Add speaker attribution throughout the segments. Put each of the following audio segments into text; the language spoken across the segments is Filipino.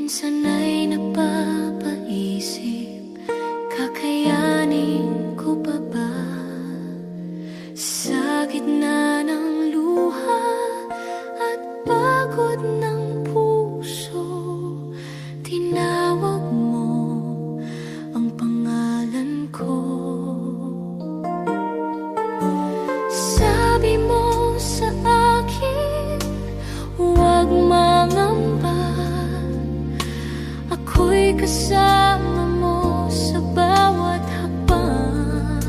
Speaker 1: Minsan ay napapaisip, kakayanin ko pa ba? Sa gitna ng luha at pagod ng puso, tinawag mo ang pangalan ko. Sabi mo sa akin, huwag mangamba, ako'y kasama mo sa bawat hakbang.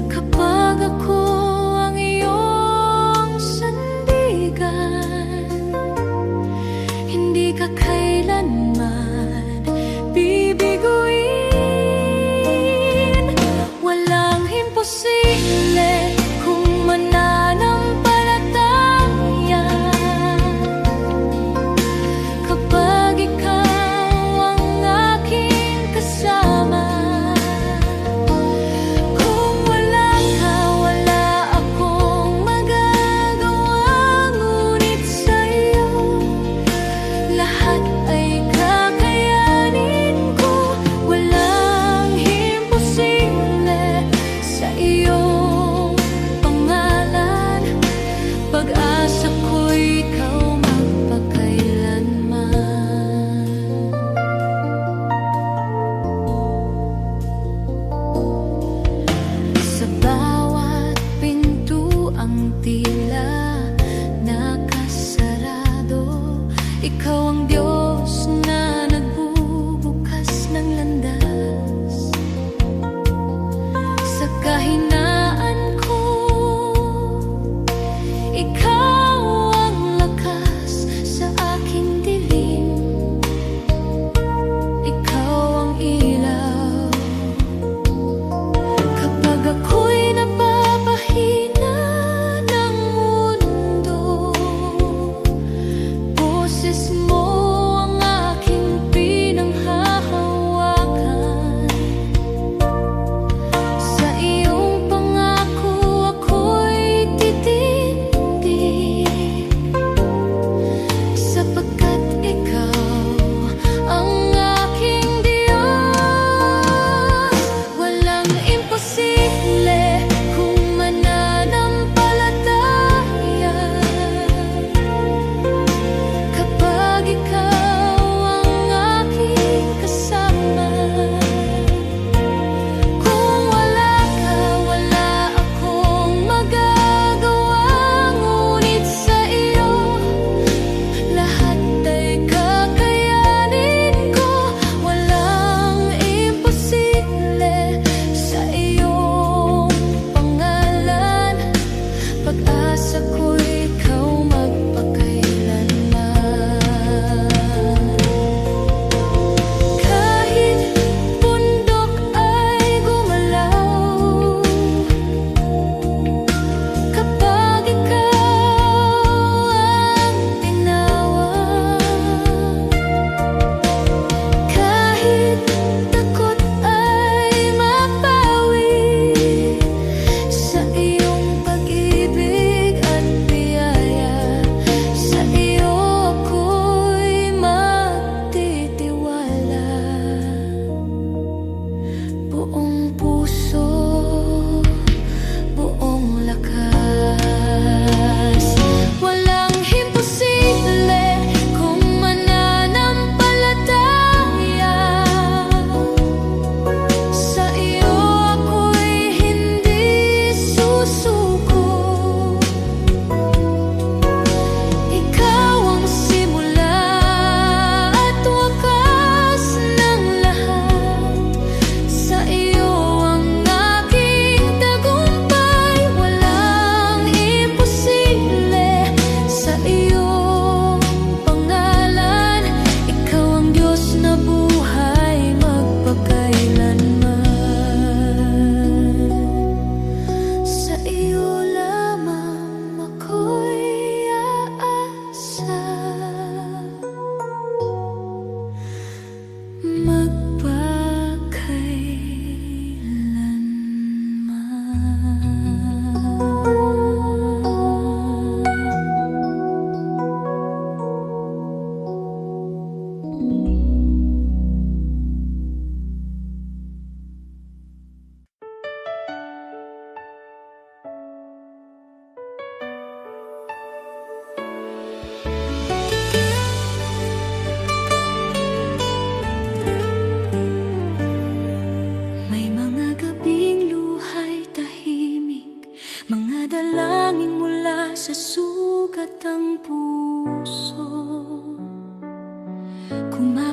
Speaker 1: Kapag ako ang iyong sandigan, hindi ka kailanman bibiguin. Walang imposible kung mananampalataya. Kapag ikaw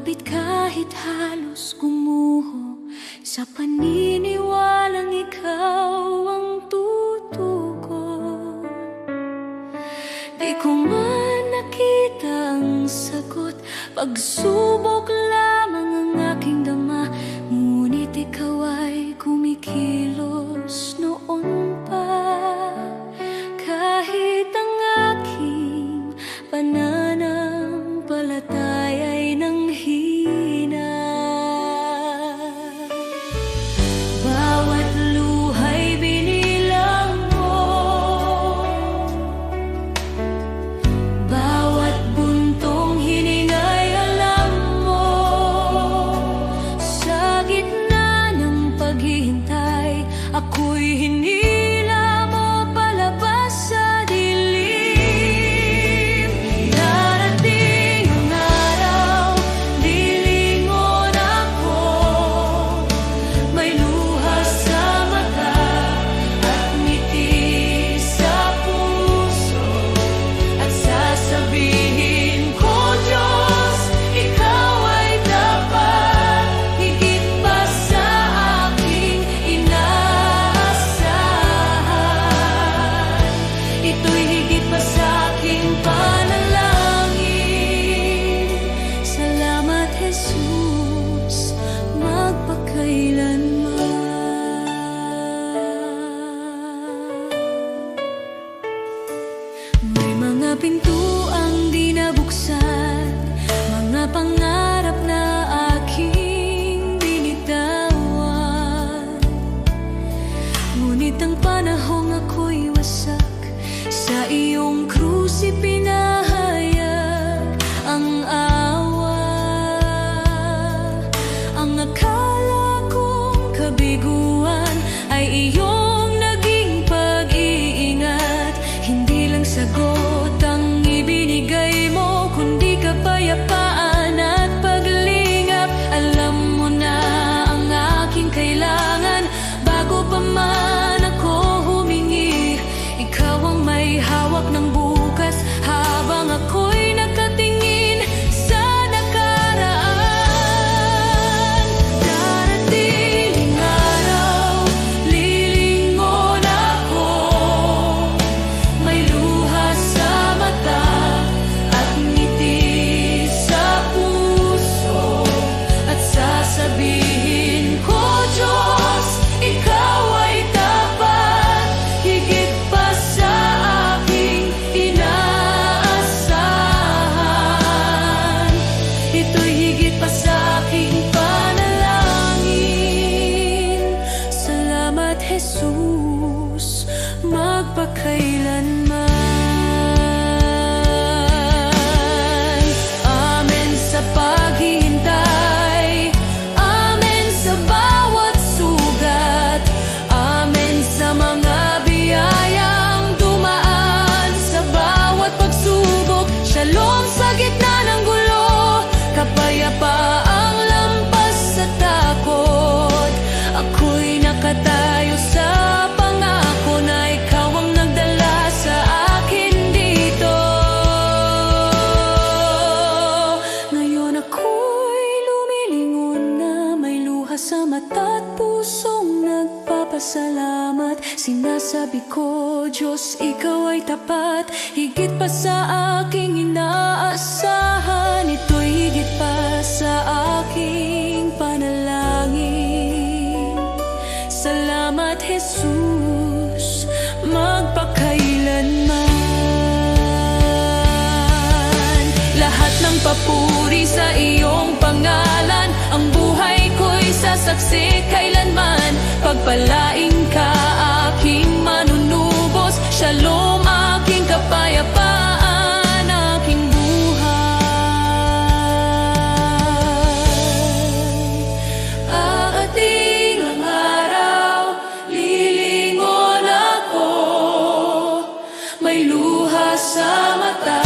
Speaker 1: lumapit kahit halos gumuho, sa paniniwalang ikaw ang tutugon. Di ko man nakita ang sagot, pagsubok lamang ang aking dama, ngunit ikaw ay kumikilos noon pa. Kahit ang aking pananampalataya ay nanghina, bawat luha'y binilang mo, bawat buntong hininga'y alam mo. Sa gitna ng paghihintay, ako'y hinila mo palabas sa dilim. Darating ang araw, lilingon ako, may luha sa mata at ngiti sa puso, at sasabihin ko, Diyos, ikaw ay dapat, higit pa sa aking inaasahan. Ito'y higit pa sa aking panalangin. Salamat, Jesus, magpakailanman. May mga pintuang di nabuksan, mga pangarap na aking binitawan, ngunit ang panahong ako'y wasak, sa iyong krus ipinahayag ang awa. Ang akala kong kabiguan ay iyong naging pag-iingat. Hindi lang sagot ang ibinigay mo, kundi kapayapaan at paglingap. Alam mo na ang aking kailangan bago pa man ako humingi. Ikaw ang may hawak ng bukas habang ako'y nakatingin sa nakaraan. Darating ang araw, lilingon ako, may luha sa mata at ngiti sa puso, at sasabihin ko, Diyos, ikaw ay dapat, higit pa sa aking inaasahan. Ito'y higit pa sa aking panalangin. Salamat, Jesus, magpakailanman. Amen sa paghihintay, amen sa bawat sugat, amen sa mga biyayang dumaan sa bawat pagsubok. Shalom sa gitna ng gulo, kapayapaang lampas sa takot. Ako'y nakatayo sa pangako na ikaw ang nagdala sa akin dito. Ngayon ako'y lumilingon na, may luha sa mata at pusong nagpapasalamat. Sinasabi ko, Diyos, ikaw ay tapat, higit pa sa aking inaasahan. Ito'y higit pa sa aking panalangin. Salamat, Jesus, magpakailanman. Lahat ng papuri sa iyong pangalan, ang buhay ko'y sasaksi kailanman. Pagpalain ka, aking manunubos, shalom, aking kapayapaan, aking buhay. Aating ang araw, lilingon ako, may luha sa mata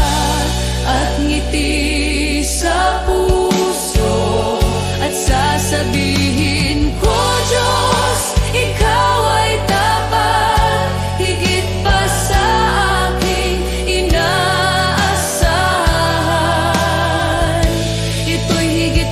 Speaker 1: at ngiti sa puso, at sasabihin ko, Diyos, ikaw ay dapat, higit pa sa aking inaasahan. Ito'y higit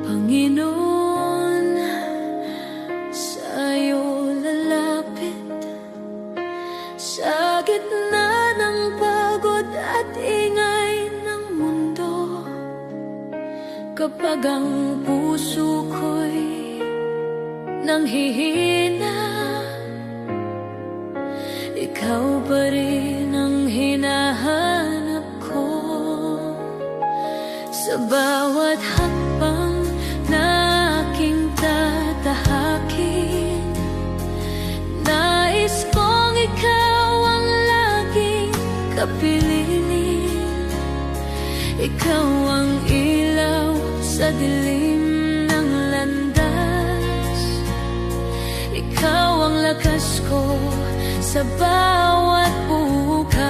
Speaker 1: Panginoon, sa'yo lalapit sa gitna ng pagod at ingay ng mundo. Kapag ang puso ko'y nanghihina, ikaw pa rin ang hinahanap ko. Sa bawat hakbang na aking tatahakin, nais kong ikaw ang laging kapiling. Ikaw ang ilaw sa dilim ng landas, ikaw ang lakas ko sa bawat bukas.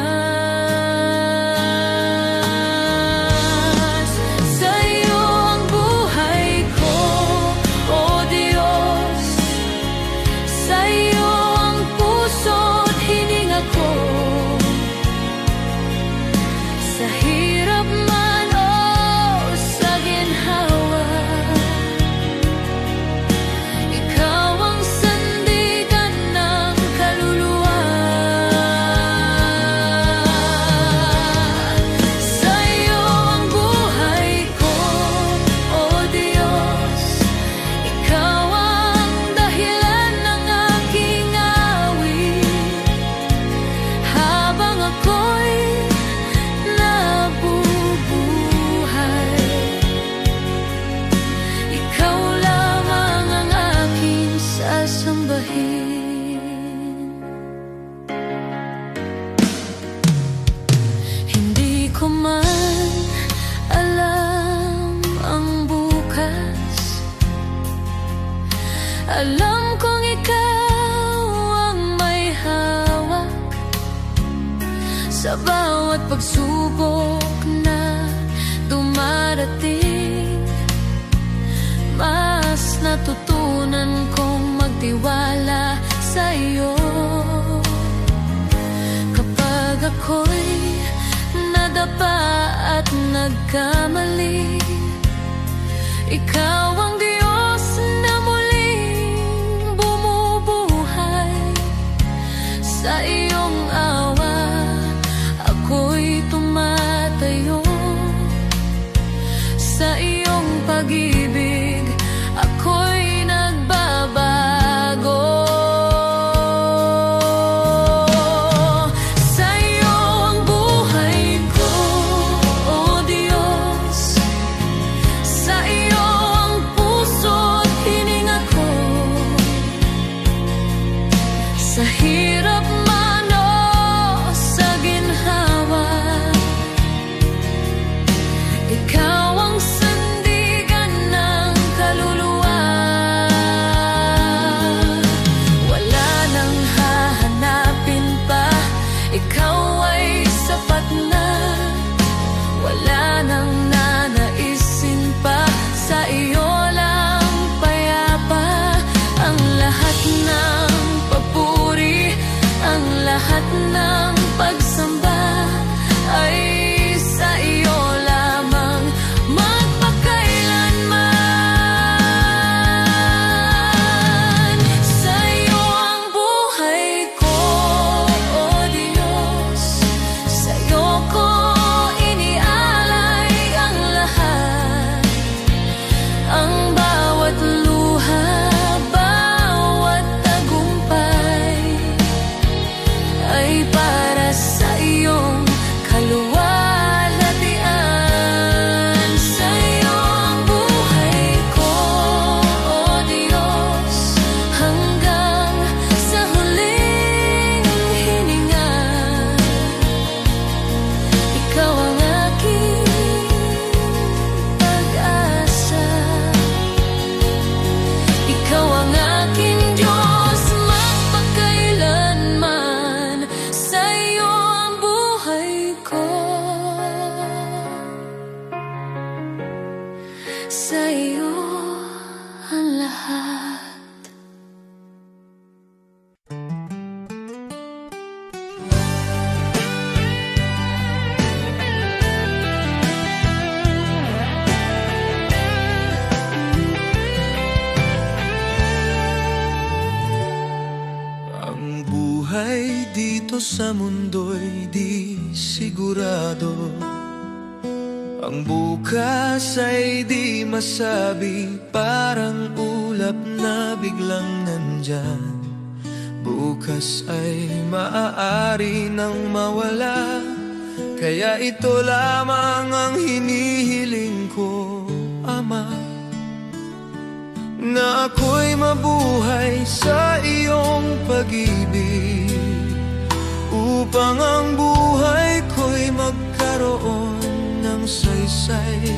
Speaker 1: Hindi ko man alam ang bukas, alam kong ikaw ang may hawak sa bawat pagsubok na dumarating. Mas natutunan kong magtiwala sa iyo. Kapag ako'y nadapa at nagkamali, ikaw ang Diyos na muling bumubuhay. Sa iyong awa ako'y tumatayo, sa iyong pag-ibig ako'y nagbabago. Sa hirap man o sa ginhawa, ikaw ang sandigan ng kaluluwa. Wala nang hahanapin pa, ikaw ay sapat na. Wala nang nanaisin pa, sa iyo lang payapa. Ang lahat ng ang lahat ng pagsamba ay sa iyo lamang magpakailanman. Sa iyo ang buhay ko, O Diyos. Sa iyo ko inialay ang lahat, ang bawat luha, bawat tagumpay ay para sa iyo.
Speaker 2: buhay dito sa mundo'y di sigurado. Ang bukas ay di masabi, parang ulap na biglang nandyan. Bukas ay maaari nang mawala, kaya ito lamang ang hinihiling ko, Ama, na ako'y mabuhay sa iyong pag-ibig, upang ang buhay ko'y magkaroon ng saysay.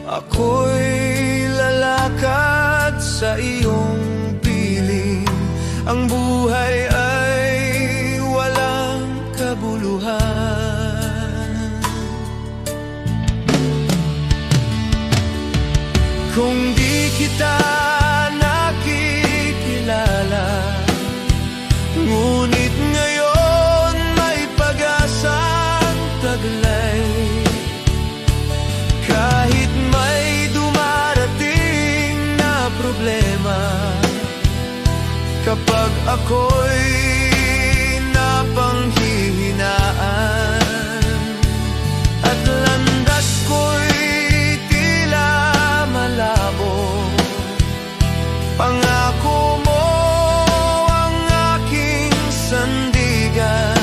Speaker 2: Ako'y lalakad sa iyong piling, ang buhay ay walang kabuluhan. Kung di kita nakikilala, ngunit ngayon may pag-asang taglay. Kahit may dumarating na problema, kapag ako'y napanghihinaan at landas ko'y tila malabo, pangako mo ang aking sandigan.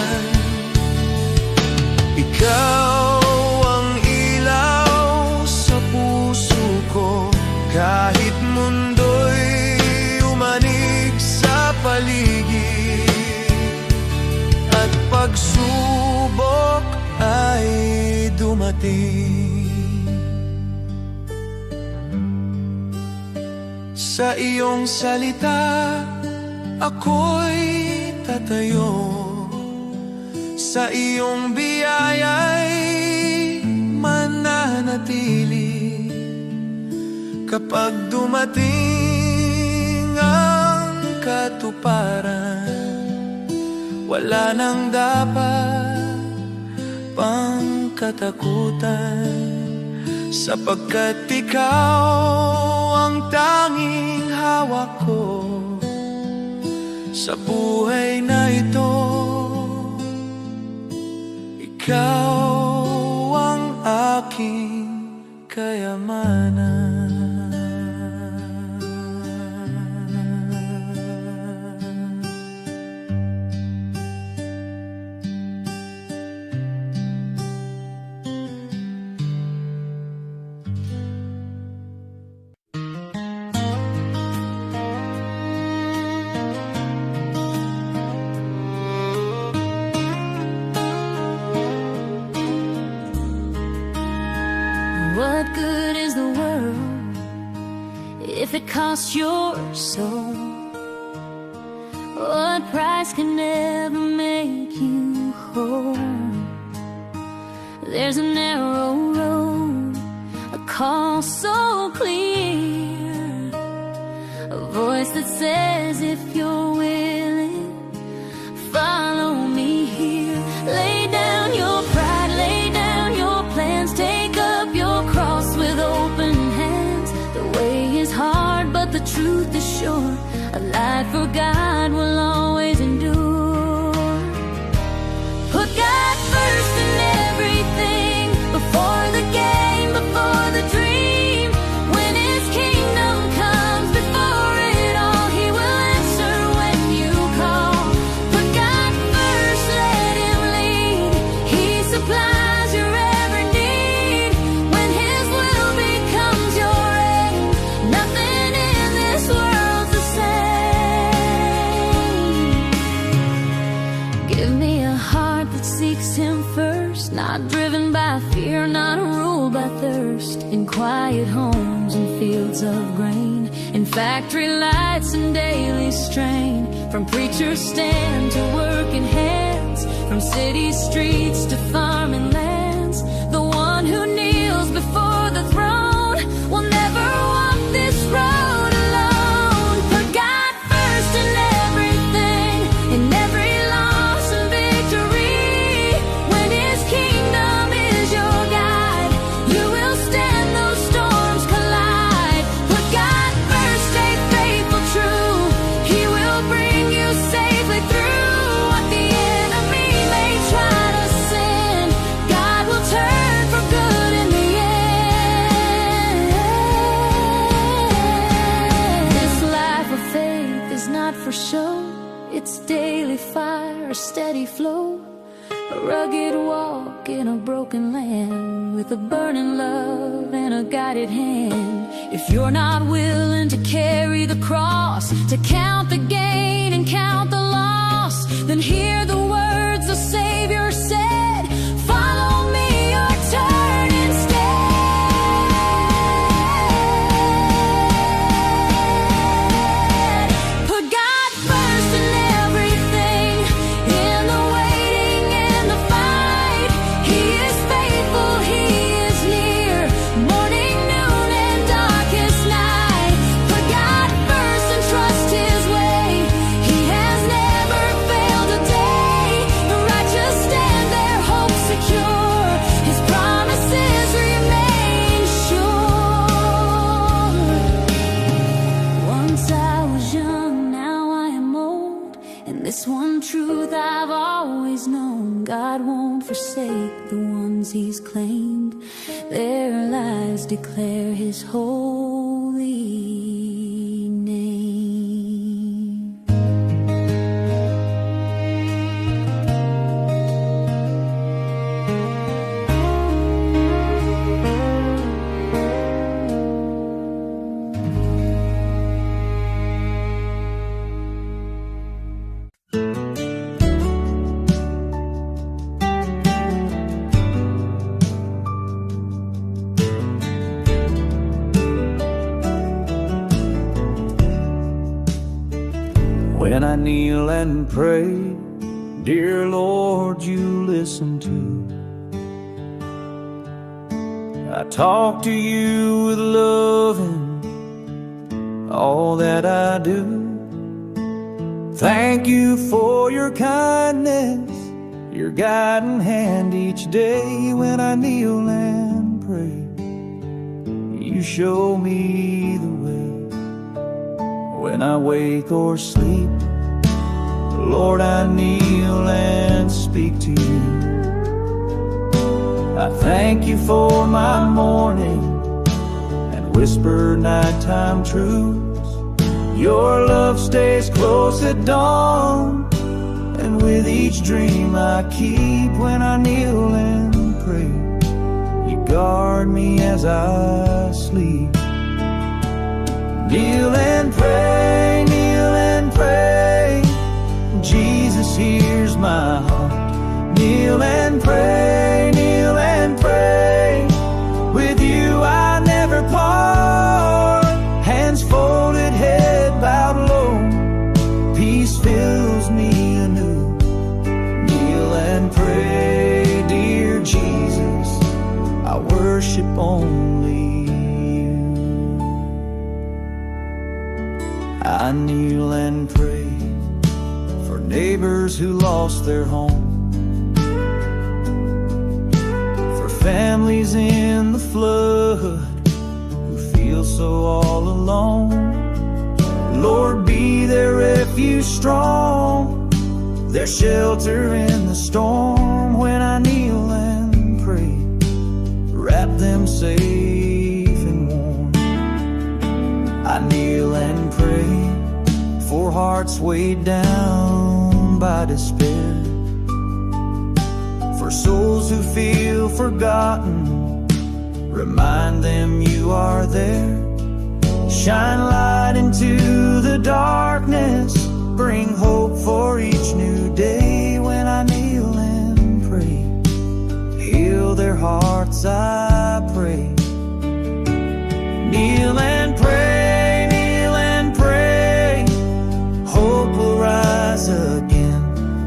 Speaker 2: Ikaw ang ilaw sa puso ko, kahit mundo'y umanig sa paligid at pagsubok ay dumating. Sa iyong salita ako'y tatayo, sa iyong biyaya'y mananatili. Kapag dumating ang katuparan, wala nang dapat pang katakutan, sapagkat ikaw ang tanging hawak ko sa buhay na ito. Ikaw ang aking kayamanan.
Speaker 1: What good is the world if it costs your soul? What price can never make you whole? There's a narrow road, a call so clear, a voice that says if you're willing, follow me here. Lay down your pride, lay down your plans, take up your cross with open hands. The way is hard, but the truth is sure. A life for God will always endure. Put God first in everything, before the game, before the dream. When His kingdom comes before it all, He will answer when you call. Put God first, let Him lead. He supplies your every need. When His will becomes your end, nothing in this world's the same. Give me a heart that seeks Him first, not driven by fear, not ruled by thirst. In quiet homes and fields of grain, in factory lights and daily strain, from preacher's stand to working hands, from city streets to farming lands. The one who kneels before the throne will never walk this road alone. Put God first in everything, in every loss and victory. When His kingdom is your guide, you will stand those storms collide. Put God first, stay faithful, true. He will bring you safe. not for show, it's daily fire, a steady flow, a rugged walk in a broken land, with a burning love and a guided hand. If you're not willing to carry the cross, to count the gain and count the loss, then hear the words the Savior said, follow me or turn instead. Put God first in everything, in the waiting and the fight. He is faithful, He is near, morning, noon, and darkest night. Put God first and trust His way. He has never failed a day. The righteous stand their hope secure. His promises remain sure. Once I was young, now I am old, and this one truth I've always known: God won't forsake the ones He's claimed. Their lives declare His holy name.
Speaker 2: When I kneel and pray, dear Lord, you listen too. I talk to you with love in all that I do. Thank you for your kindness, your guiding hand each day. When I kneel and pray, you show me the way. When I wake or sleep, Lord, I kneel and speak to you. I thank you for my morning and whisper nighttime truths. Your love stays close at dawn, and with each dream I keep. When I kneel and pray, you guard me as I sleep. Kneel and pray, kneel and pray. Jesus hears my heart. Kneel and pray, kneel and pray. With you I never part. Hands folded, head bowed low. Peace fills me anew. Kneel and pray, dear Jesus. I worship only you. I kneel and pray for neighbors who lost their home, for families in the flood who feel so all alone. Lord, be their refuge strong, their shelter in the storm. When I kneel and pray, wrap them safe and warm. I kneel and pray for hearts weighed down by despair, for souls who feel forgotten. Remind them you are there. Shine light into the darkness, bring hope for each new day. When I kneel and pray, heal their hearts, I pray. Kneel and pray, kneel and pray. Hope will rise again.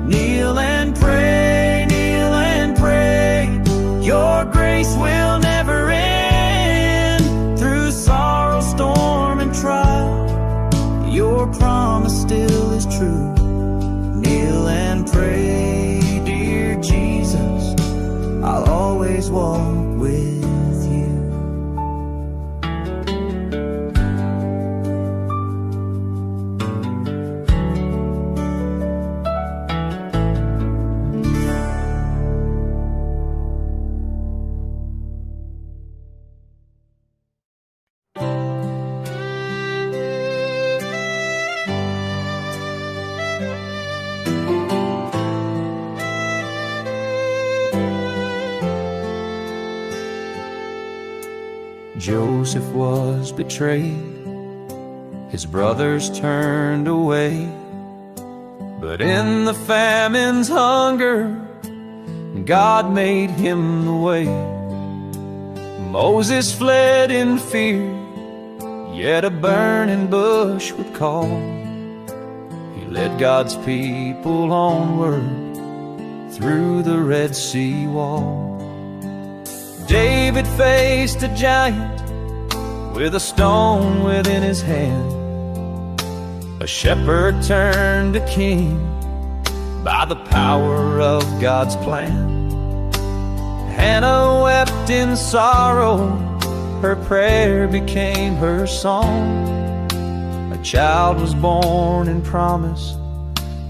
Speaker 2: Kneel and pray, kneel and pray. Your grace will never end. Through sorrow, storm, and trial, your promise still is true. Kneel and pray, dear Jesus. I'll always walk with you. Joseph was betrayed, his brothers turned away, but in the famine's hunger, God made him the way. Moses fled in fear, yet a burning bush would call. He led God's people onward through the Red Sea wall. David faced a giant with a stone within his hand. A shepherd turned to king by the power of God's plan. Hannah wept in sorrow, her prayer became her song. A child was born in promise,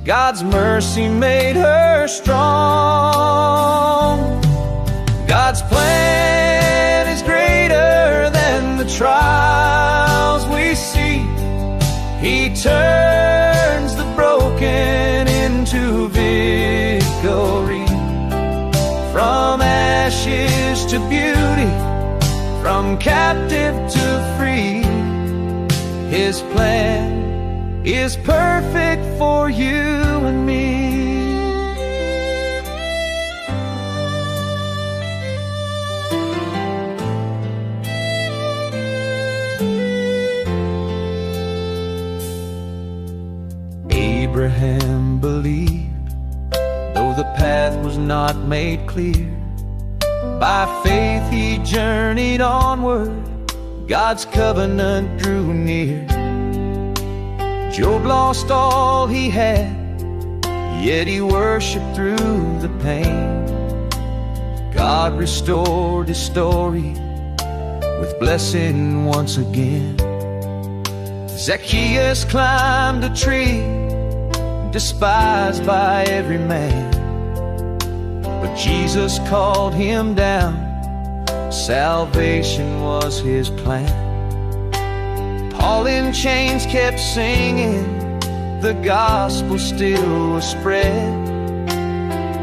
Speaker 2: God's mercy made her strong. God's plan is greater than the trials we see. He turns the broken into victory. From ashes to beauty, from captive to free, His plan is perfect for you and me. Abraham believed, though the path was not made clear. By faith he journeyed onward, God's covenant drew near. Job lost all he had, yet he worshiped through the pain. God restored his story with blessing once again. Zacchaeus climbed a tree, despised by every man, but Jesus called him down. Salvation was his plan. Paul in chains kept singing, the gospel still was spread.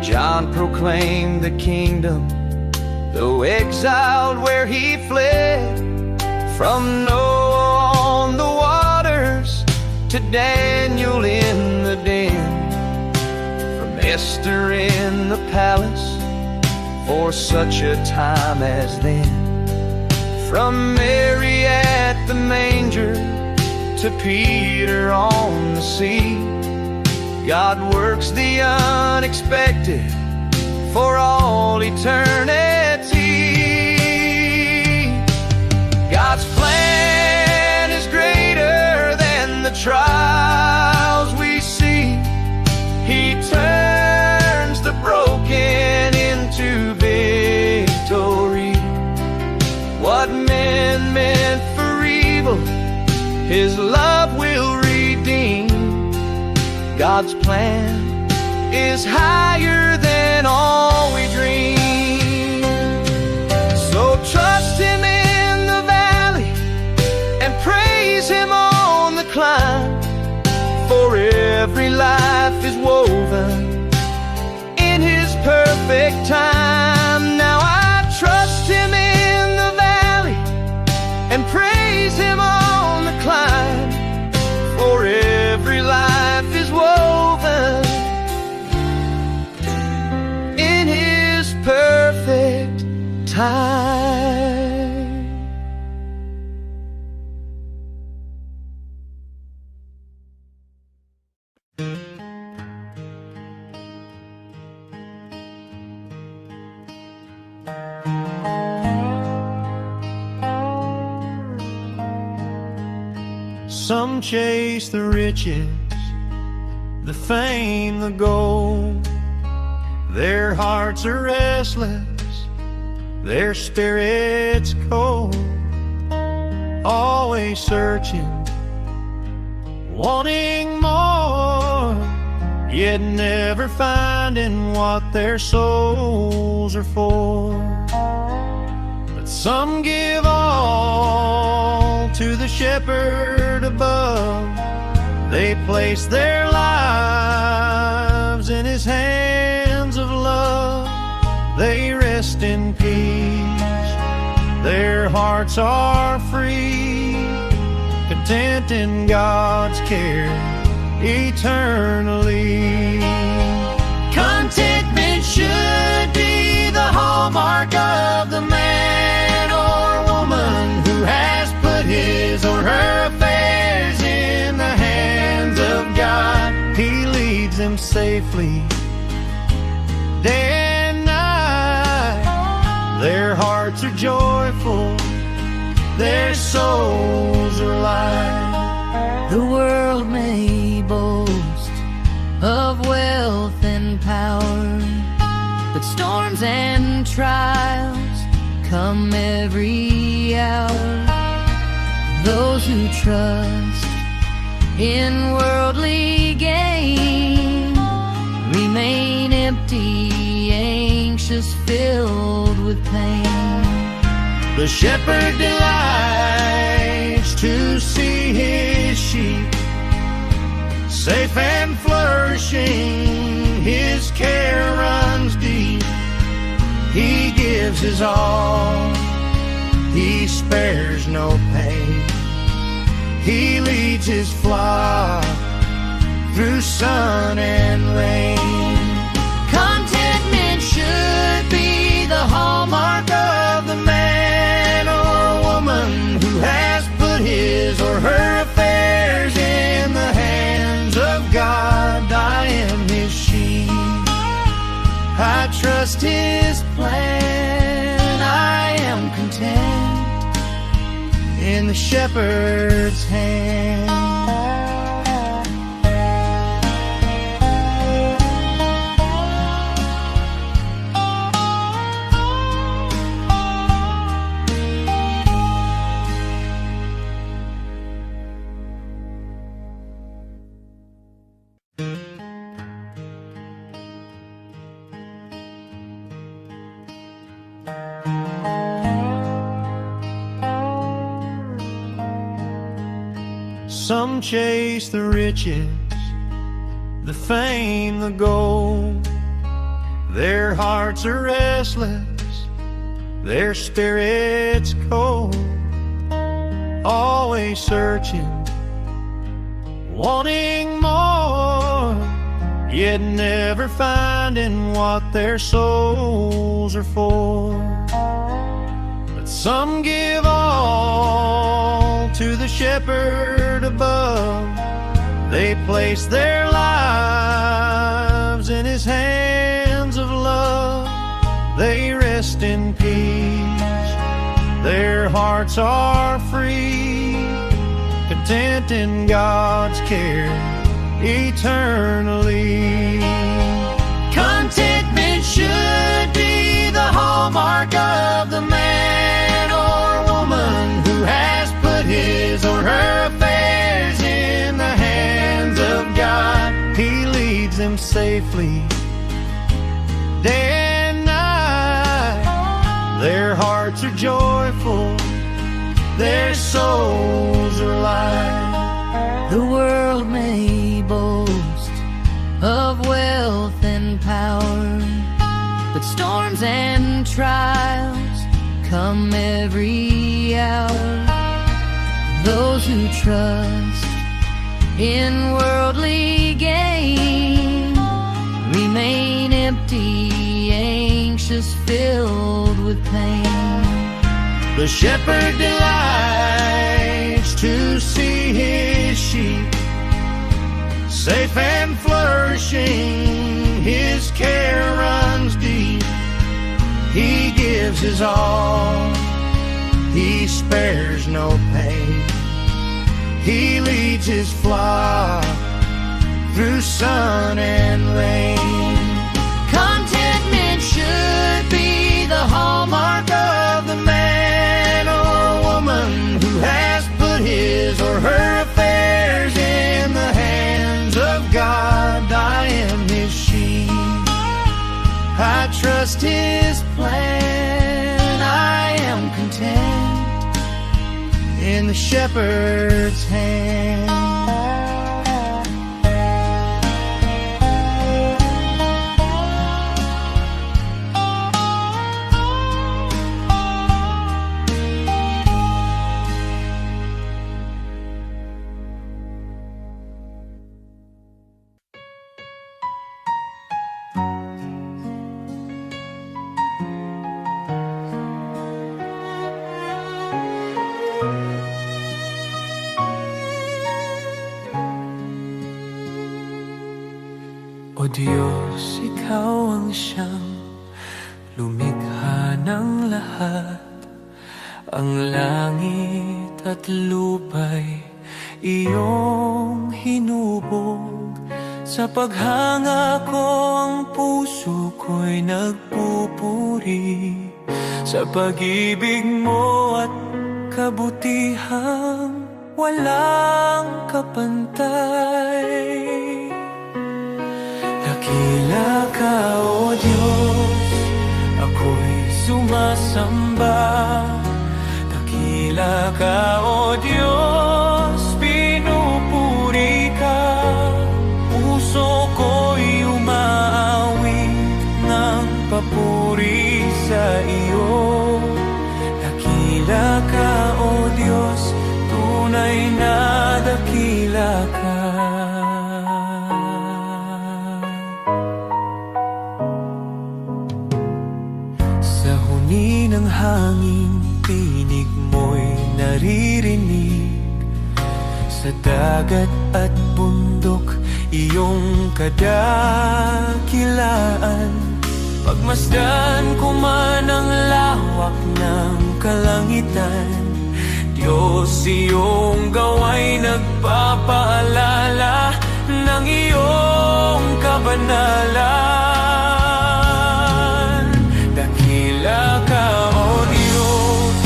Speaker 2: John proclaimed the kingdom, though exiled where he fled. From Noah on the waters to Daniel in the den, from Esther in the palace for such a time as then. From Mary at the manger to Peter on the sea, God works the unexpected for all eternity. God's plan is greater than the trials we see. He turns the broken into victory. What men meant for evil, His love will redeem. God's plan is higher than all we dream. So trust Him in the valley and praise Him on the climb, for every life is woven in His perfect time. Now I trust Him in the valley and praise Him on the climb, for every life is woven in His perfect time. Some chase the riches, the fame, the gold. Their hearts are restless, their spirits cold. Always searching, wanting more, yet never finding what their souls are for. But some give all to the shepherd above. They place their lives in His hands of love. They rest in peace, Their hearts are free, content in God's care eternally. Contentment should be the hallmark of the man or woman who has put his or her affairs in the hands of God. He leads them safely day and night. Their hearts are joyful, their souls are light.
Speaker 1: The world may boast of wealth and power, but storms and trials come every hour. Those who trust in worldly gain remain empty, anxious, filled with pain.
Speaker 2: The shepherd delights to see his sheep safe and flourishing. His care runs deep. He gives his all. He spares no pain. He leads his flock through sun and rain. Contentment should be the hallmark of the man or woman who has put his or her affairs in the hands of God. I am his sheep, I trust his plan. I am content in the shepherd's hand. Some chase the riches, the fame, the gold. Their hearts are restless, their spirits cold. Always searching, wanting more, yet never finding what their souls are for. But some give all to the shepherd above. They place their lives in his hands of love. They rest in peace, their hearts are free, content in God's care eternally. Contentment should be the hallmark of the man or woman who has put his or her affairs in the hands of God. He leads them safely day and night. Their hearts are joyful, their souls are light.
Speaker 1: The world may boast of wealth and power, but storms and trials come every hour. Those who trust in worldly gain remain empty, anxious, filled with pain.
Speaker 2: The shepherd delights to see his sheep safe and flourishing. His care runs deep. He gives his all. He spares no pain. He leads his flock through sun and rain. Contentment should be the hallmark of the man or woman who has put his or her affairs in the hands of God. I am his sheep, I trust his plan. I am content in the shepherd's hand.
Speaker 3: O Diyos, Ikaw ang siyang lumikha ng lahat. Ang langit at lupa'y iyong hinubog. Sa paghanga ko ang puso ko'y nagpupuri sa pag-ibig mo at kabutihang walang kapantay. Dakila ka, O Diyos, ako'y sumasamba. Dakila ka, O Diyos, pinupuri ka. Puso ko'y umaawit ng papuri sa iyo. Dakila ka, O Diyos, tunay na dakila ka. Sa huni ng hangin, tinig mo'y naririnig. Sa dagat at bundok, iyong kadakilaan. Pagmasdan ko man ang lawak ng kalangitan, Diyos, iyong gawa'y nagpapaalala ng iyong kabanalan. Dakila ka, O Diyos,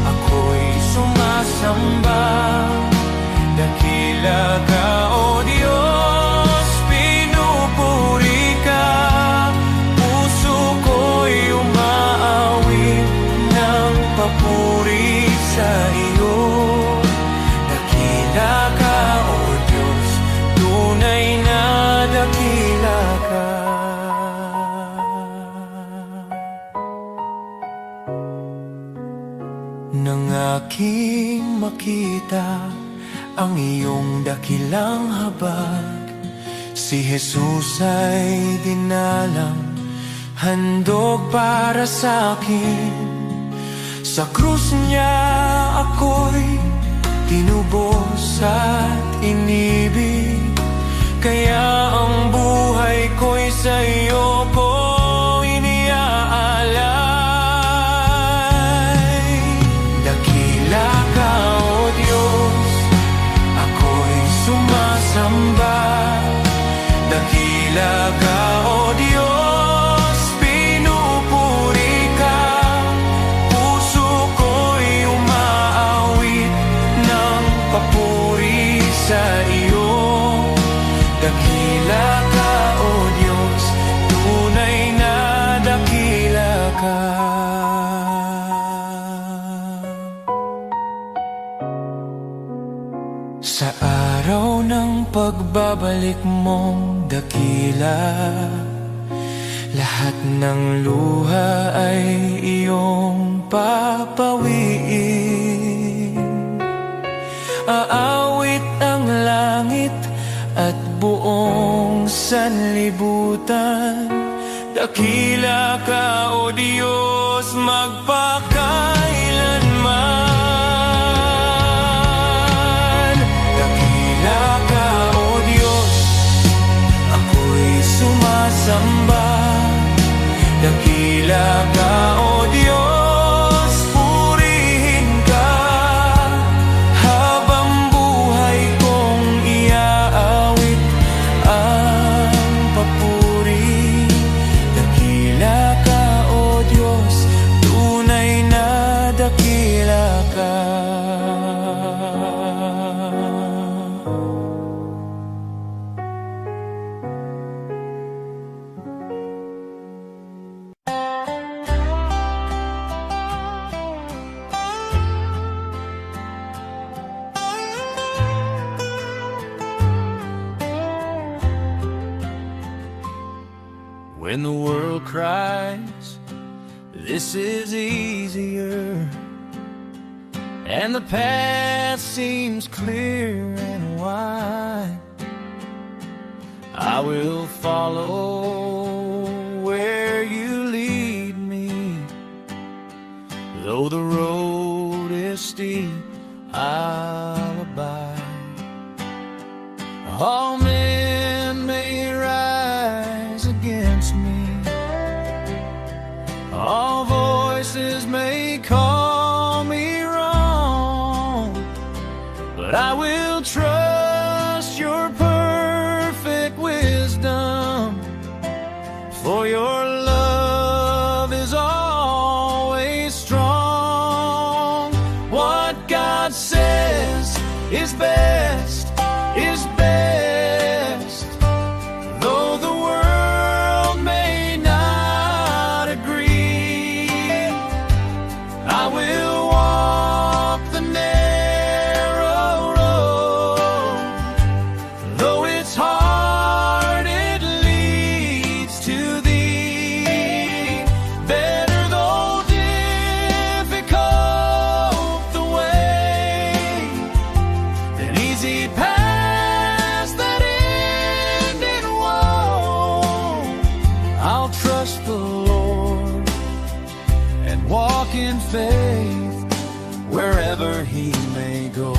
Speaker 3: ako'y sumasamba. Dakila ka, O Diyos, pinupuri ka. Puso ko'y umaawit ng papuri sa iyo. Dakila ka, O Diyos, tunay na dakila ka. Nang aking makita ang iyong dakilang habag, si Jesus ay dinalang, handog para sa akin. Sa krus niya ako'y tinubos at inibig, kaya ang buhay ko'y sa iyo ko iniaalay. Dakila ka, O Diyos, ako'y sumasamba. Dakila ka, O Diyos, pinupuri ka. Puso ko'y umaawit ng papuri sa iyo. Dakila ka, O Diyos, tunay na dakila ka. Sa araw ng pagbabalik mong dakila, lahat ng luha ay iyong papawiin. Aawit ang langit at buong sanlibutan. Dakila ka, O Diyos, magpakailanman. Dakila ka, O Diyos, ako'y sumasamba. Dakila ka, O Diyos, purihin ka. Habang buhay kong iaawit ang papuri. Dakila ka, O Diyos, tunay na dakila ka. When the world cries, this is easier, and the path seems clear and wide, I will follow where you lead me. Though the road is steep, I'll abide. All men may rise
Speaker 2: but I will trust your perfect wisdom, for your love is always strong. What God says is best, is best, though the world may not agree. I will walk the narrow road, though it's hard, it leads to thee. Better though difficult the way, than easy paths that end in woe. I'll trust the Lord and walk in faith wherever He may go.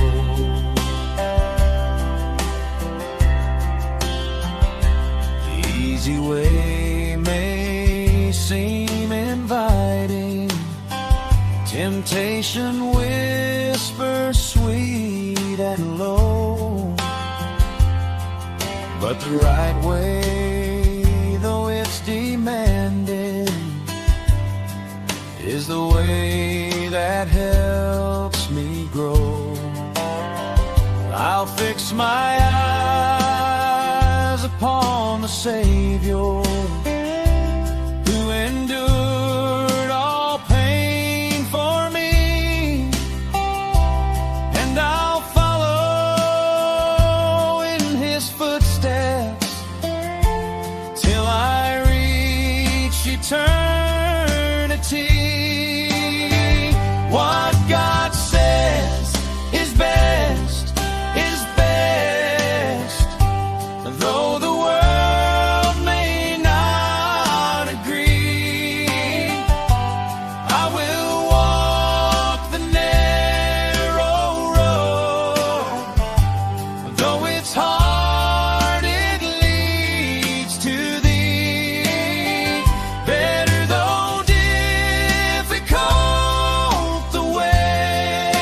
Speaker 2: The easy way may seem inviting, temptation whispers sweet and low, but the right way, though it's demanding, is the way that helps me grow. I'll fix my eyes upon the Savior, who endured all pain for me, and I'll follow in His footsteps till I reach eternity. What God says is best, is best, though the world may not agree. I will walk the narrow road, though it's hard, it leads to thee. Better though difficult the way,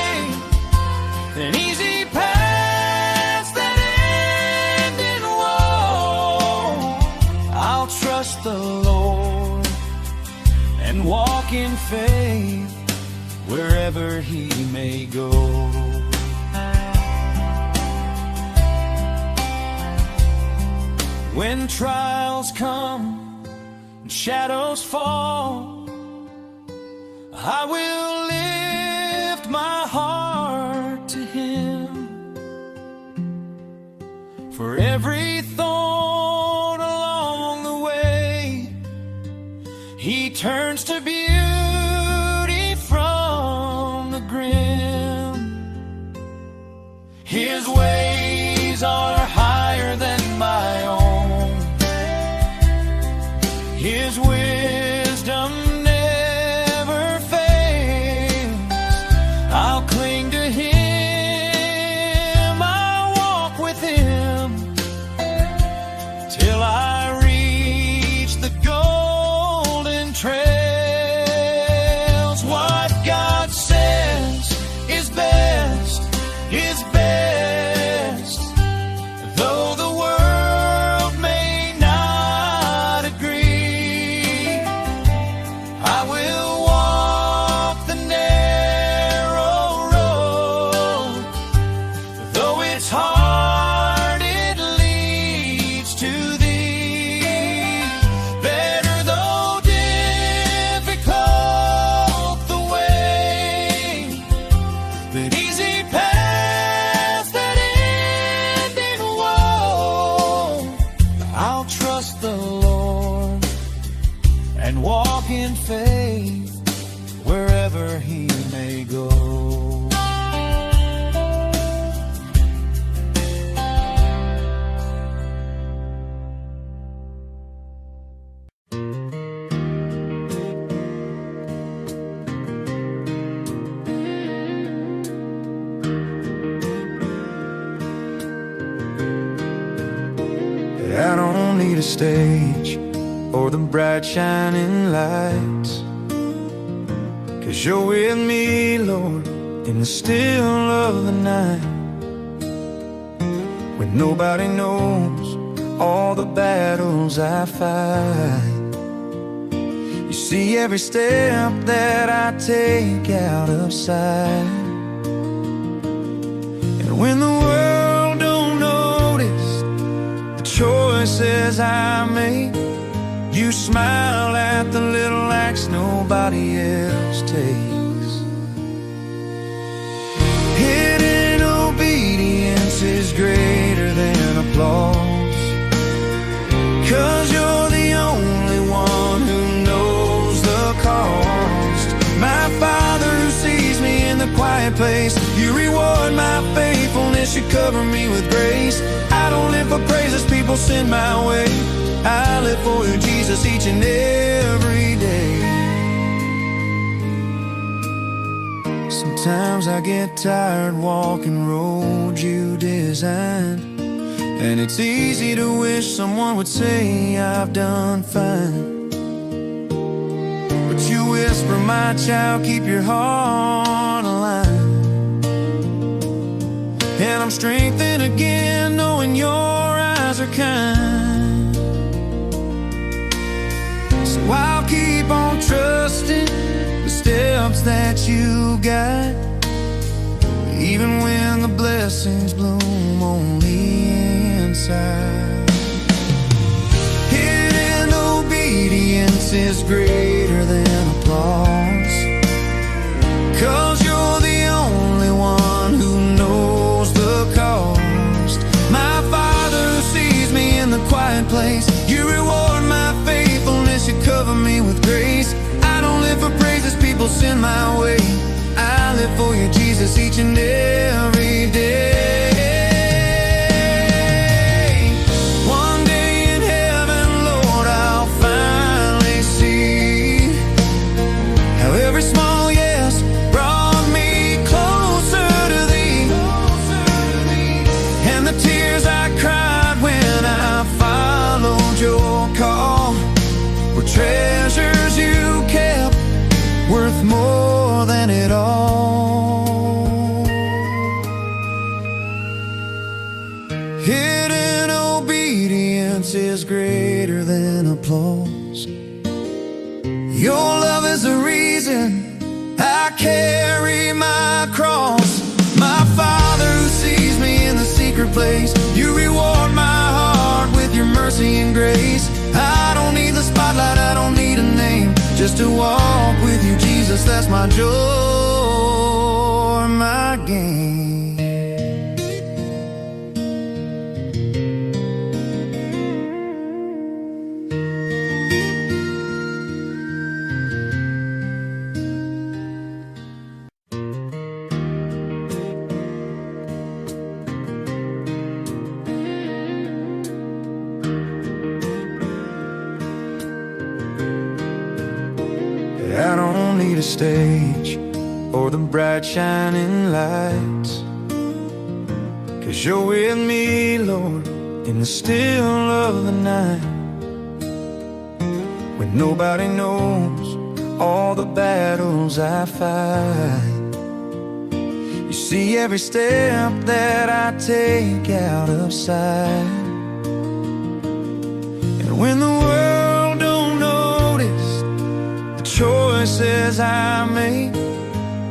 Speaker 2: than easy paths that end in woe. I'll trust the Lord and walk in faith wherever He may go. When trials come and shadows fall, I will lift my heart to Him. For every thorn along the way, He turns to beauty from the grim. His ways are higher than my own. His wisdom never fails. I'll cling to Him, I'll walk with Him till I reach the golden trails. What God says is best, is best, though the world may not agree. I will walk the narrow road, though it's hard, it leads to thee. Better though difficult the way, than easy paths that end in woe. I'll trust the Lord and walk in faith wherever He may go.
Speaker 3: I don't need a stage or the bright shining lights, 'cause you're with me, Lord, in the still of the night. when nobody knows all the battles I fight. You see every step that I take out of sight. And when the world don't notice the choices I make, you smile at the little acts nobody else takes. Hidden obedience is greater than applause, 'cause you're the only one who knows the cost. My Father who sees me in the quiet place, you reward my faithfulness, you cover me with grace. I don't live for praises people send my way, I live for you, Jesus, each and every day. Sometimes I get tired walking roads you designed, and it's easy to wish someone would say I've done fine. But you whisper, my child, keep your heart aligned. And I'm strengthened again knowing your eyes are kind. So I'll keep on trusting the steps that you guide, even when the blessings bloom only inside. Hidden obedience is greater than applause, 'cause you're the only one who knows the cost. My Father who sees me in the quiet place, you reward my faithfulness, you cover me with grace. I don't live for praises people send my way, I live for you, Jesus, each and every day. Treasures you kept, worth more than it all. Hidden obedience is greater than applause. Your love is the reason I carry my cross. My Father who sees me in the secret place, you reward my heart with your mercy and grace. I don't need the spotlight, I don't need a name, just to walk with you, Jesus, that's my joy, my gain. I don't need a stage or the bright shining lights, 'cause you're with me, Lord, in the still of the night. When nobody knows all the battles I fight, you see every step that I take out of sight. And when the world don't notice the choices I make,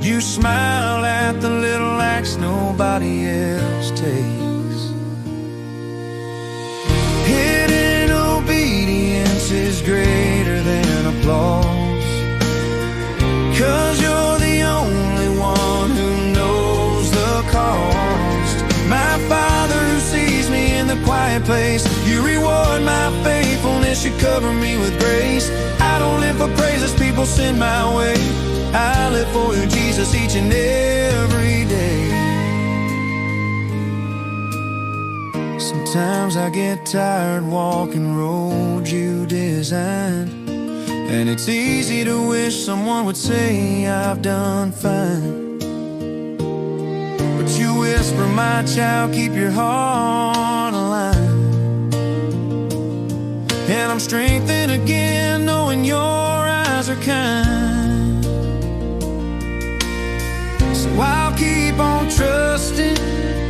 Speaker 3: you smile at the little acts nobody else takes. Hidden obedience is greater than applause, 'cause you're the only one who knows the cost. My Father who sees me in the quiet place, you reward my faithfulness, you cover me with grace. I don't live for praises people send my way, I live for you, Jesus, each and every day. Sometimes I get tired walking roads you designed, and it's easy to wish someone would say I've done fine. But you whisper, my child, keep your heart aligned. And I'm strengthened again knowing your eyes are kind. So I'll keep on trusting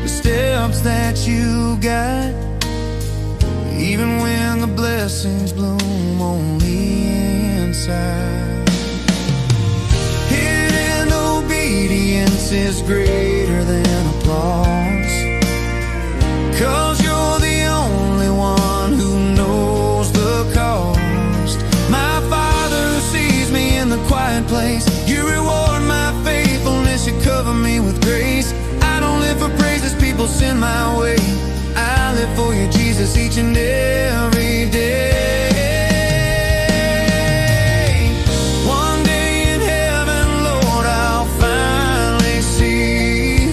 Speaker 3: the steps steps that you got, even when the blessings bloom on the inside. Hidden obedience is greater than applause, 'cause you're the only one who knows the cost. My Father who sees me in the quiet place, you reward my faithfulness, you cover me with grace. I don't live for praises people send my way, I live for you, Jesus, each and every day. One day in heaven, Lord, I'll finally see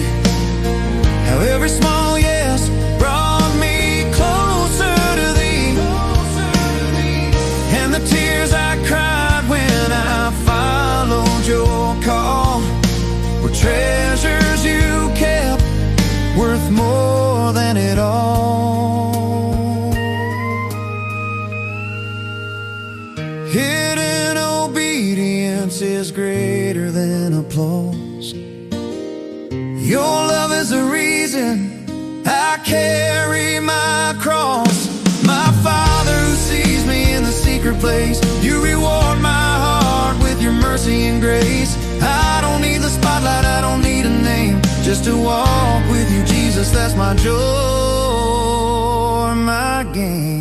Speaker 3: how every small yes brought me closer to Thee, and the tears I cried when I followed Your call were treasures You kept, worth more than it all. Hidden obedience is greater than applause. Your love is the reason I carry my cross. My Father who sees me in the secret place, You reward my heart with Your mercy and grace. I don't need the spotlight, I don't need a name, just to walk with You, Jesus, that's my joy, my gain.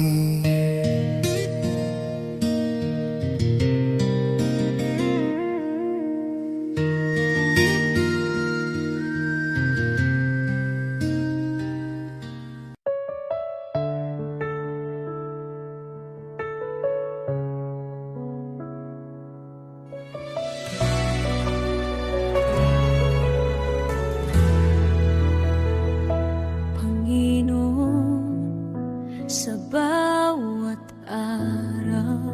Speaker 1: Sa bawat araw,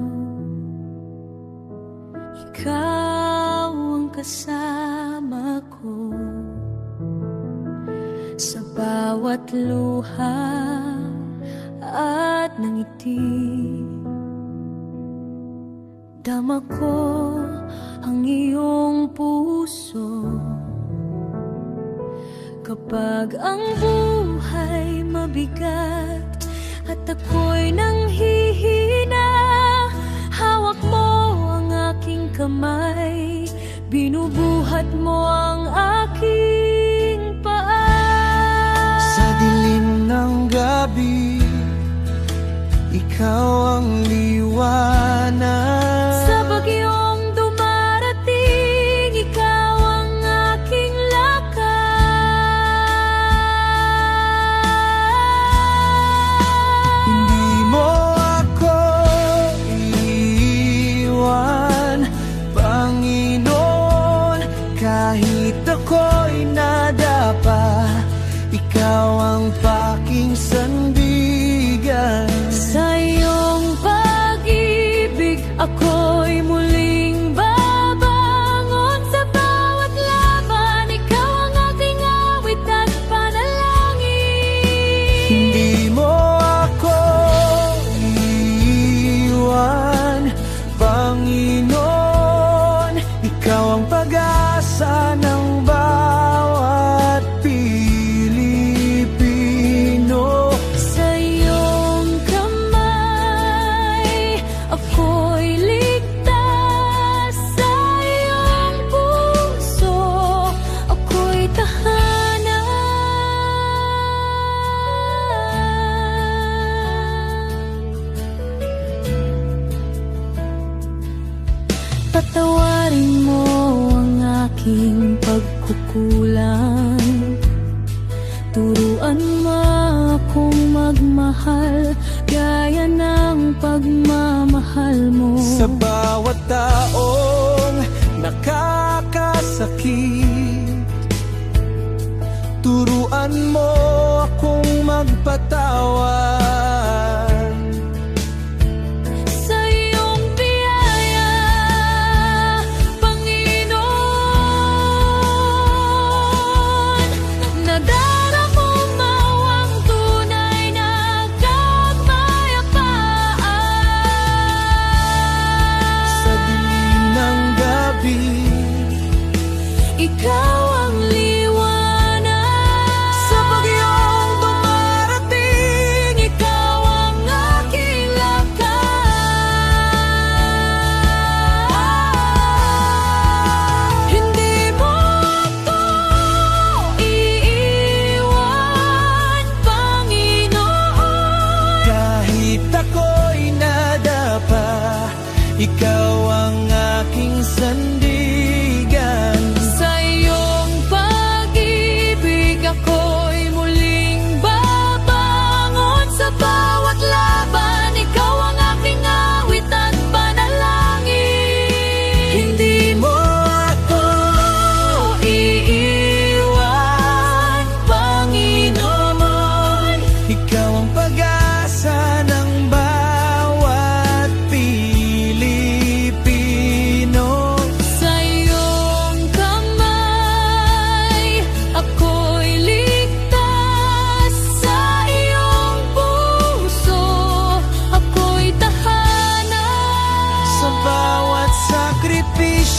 Speaker 1: Ikaw ang kasama ko. Sa bawat luha at ngiti, dama ko ang iyong puso. Kapag ang buhay mabigat at ako'y nanghihina, hawak mo ang aking kamay, binubuhat mo ang aking paa.
Speaker 3: Sa dilim ng gabi, Ikaw ang liwanag.
Speaker 1: Sa bagyong dumarating, Ikaw ang aking lakas.
Speaker 3: Hindi mo ako iiwan, Panginoon, kahit ako'y nadapa. Ikaw ang paking sandigan.
Speaker 1: Sa iyong pag-ibig, ako'y muling babangon. Sa bawat laban, Ikaw ang aking awit at panalangin.
Speaker 3: Hindi mo ako iiwan, Panginoon, Ikaw ang pag-asa ng bawat Pilipino.
Speaker 1: Sa iyong kamay, ako'y ligtas. Sa iyong puso, ako'y tahanan. Patawarin mo ang aking pagkukulang. Turuan mo akong magmahal gaya ng pagmamahal mo.
Speaker 3: Sa bawat taong nakakasakit, turuan mo akong magpatawad.
Speaker 1: Sa iyong biyaya, Panginoon, nadaramo mo ang tunay na kapayapaan.
Speaker 3: Sa dilim ng gabi,
Speaker 1: Ikaw ang liwanag.
Speaker 3: sa bagyong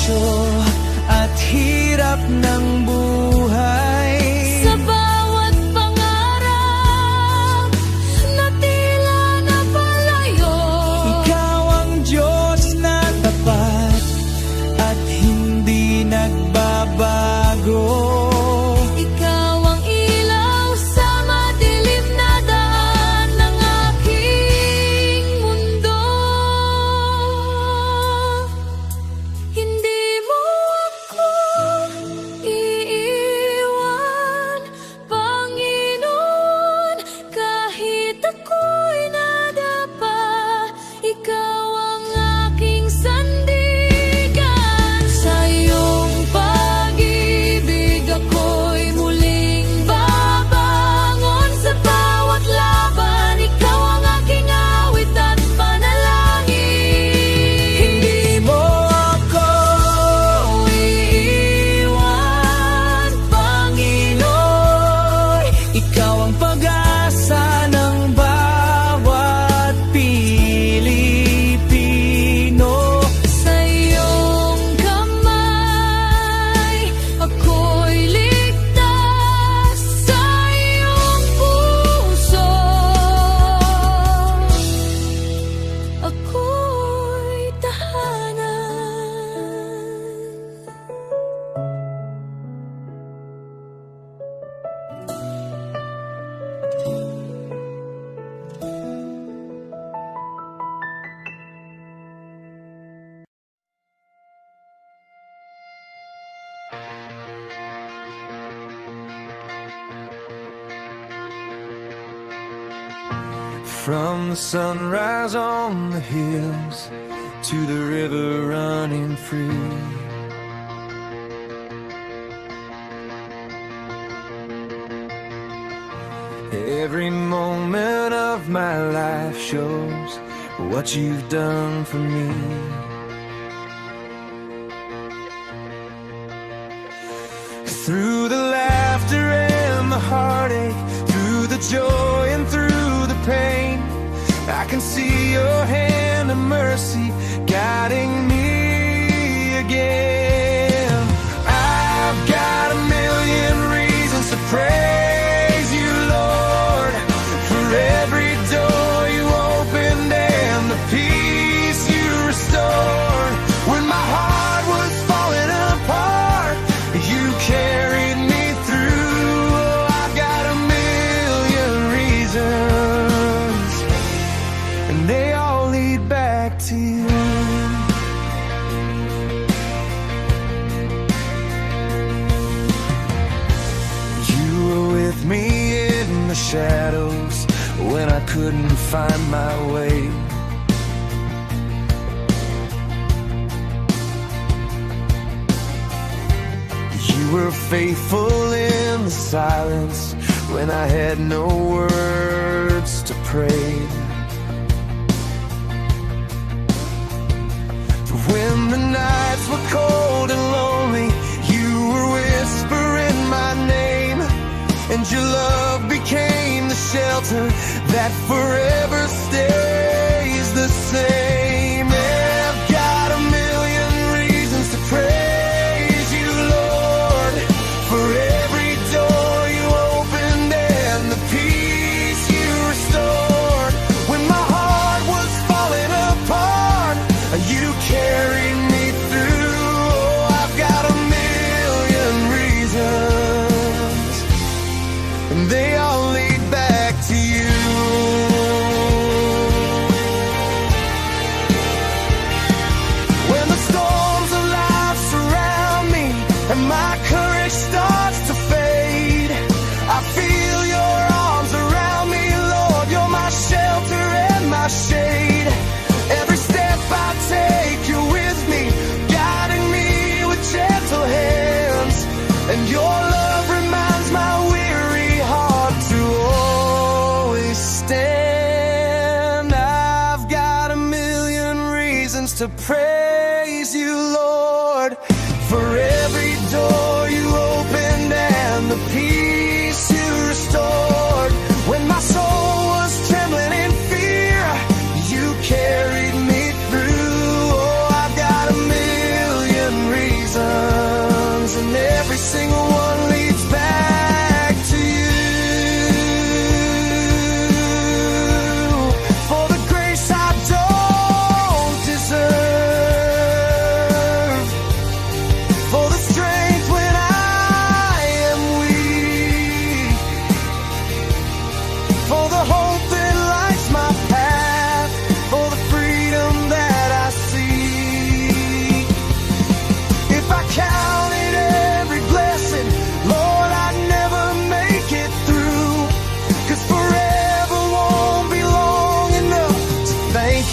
Speaker 3: sakrifisyo at hirap ng buhay.
Speaker 1: Sa bawat pangarap na tila napalayo,
Speaker 3: Ikaw ang Diyos na tapat at hindi nagbabago.
Speaker 1: Ikaw ang ilaw sa madilim na daan ng aking mundo. Hindi mo ako iiwan, Panginoon, kahit ako'y nadapa. Ikaw ang aking sandigan. Sa iyong pag-ibig ako'y muling babangon. Sa bawat laban, ikaw ang aking awit at panalangin.
Speaker 3: Hindi mo ako
Speaker 1: iiwan, Panginoon.
Speaker 3: Ikaw ang pag-asa ng bawat Pilipino.
Speaker 1: Sa iyong kamay, ako'y ligtas. Sa iyong puso, ako'y tahanan.
Speaker 3: From the sunrise on the hills to the river running free, every moment of my life shows what you've done for me. Through the laughter and the heartache, through the joy and through the pain, I can see your hand of mercy guiding me again. I've got a million reasons to praise you, Lord, for every door you opened and the peace you restored. When my heart was falling apart, you carried me through. Oh, I've got a million reasons, and they all lead back to you. You were with me in the shadows when I couldn't find my way. You were faithful in the silence when I had no words to pray. When the nights were cold and lonely, you were whispering my name, and your love became the shelter that forever stays the same. I've got a million reasons to praise you, Lord, for every door you opened and the peace you restored. When my heart was falling apart, you carried me through. Oh, I've got a million reasons, and they all lead back to you. When the storms of life surround me and my courage starts to fade, I feel your arms around me, Lord. You're my shelter and my shade. Every step I take, you're with me, guiding me with gentle hands, and your love reminds my weary heart to always stand. I've got a million reasons to praise you, Lord, for every door you opened and the peace you restored. When my soul was trembling in fear, you carried me through. Oh, I've got a million reasons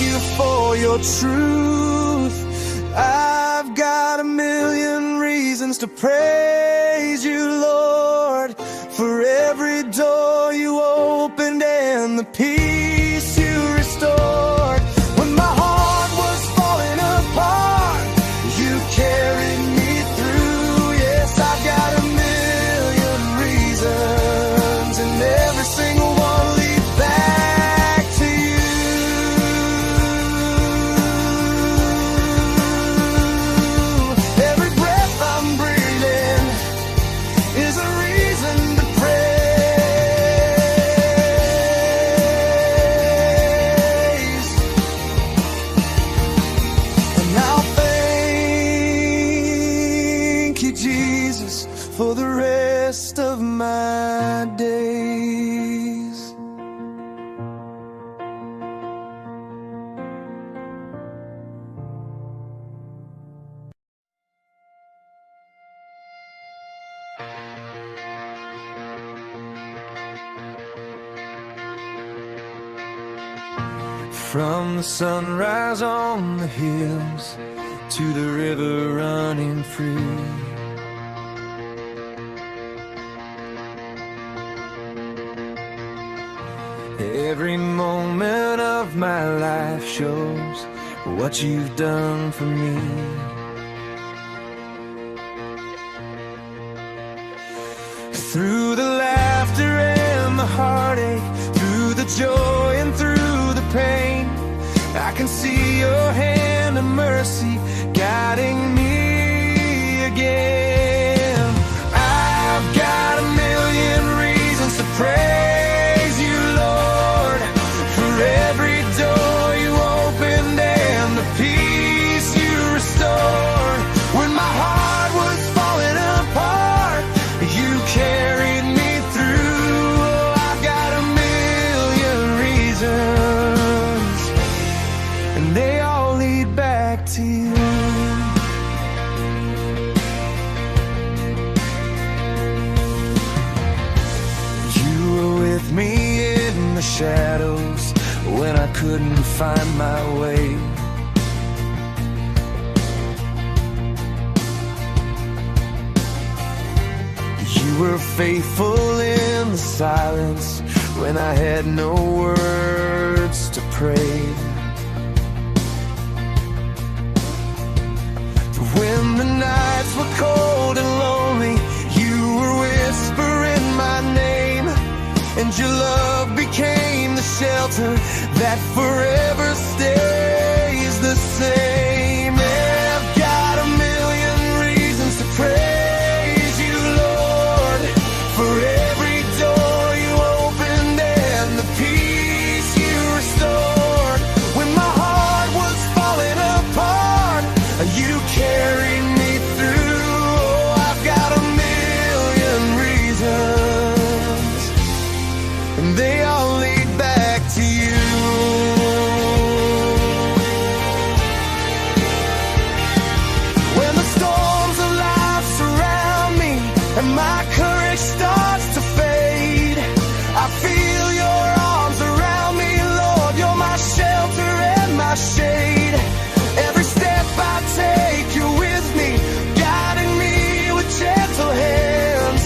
Speaker 3: you for your truth. I've got a million reasons to praise you, Lord, for every door you opened and the peace you restored. When my heart was falling apart, you carried me through. Yes, I've got a million reasons, and every single one leads back to you. Every breath I'm breathing is a reason to praise. And I'll thank you, Jesus, for the rest of my days. From the sunrise on the hills to the river running free, every moment of my life shows what you've done for me. Through the laughter and the heartache, through the joy and through the pain, I can see your hand of mercy guiding me again. I've got a million reasons to praise you, Lord, for every door you opened and the peace you restored. When my heart was falling apart, you carried me through. Oh, I've got a million reasons, and they all lead back to you. You were with me in the shadows when I couldn't find my way. You were faithful in the silence when I had no words to pray. When the nights were cold and lonely, you were whispering my name, and your love became the shelter that forever stays the same. I've got a million reasons to praise you, Lord, for every door you opened and the peace you restored. When my heart was falling apart, you carried me through. Oh, I've got a million reasons, and they all lead back to you. When the storms of life surround me and my courage starts to fade, I feel your arms around me, Lord. You're my shelter and my shade. Every step I take, you're with me, guiding me with gentle hands,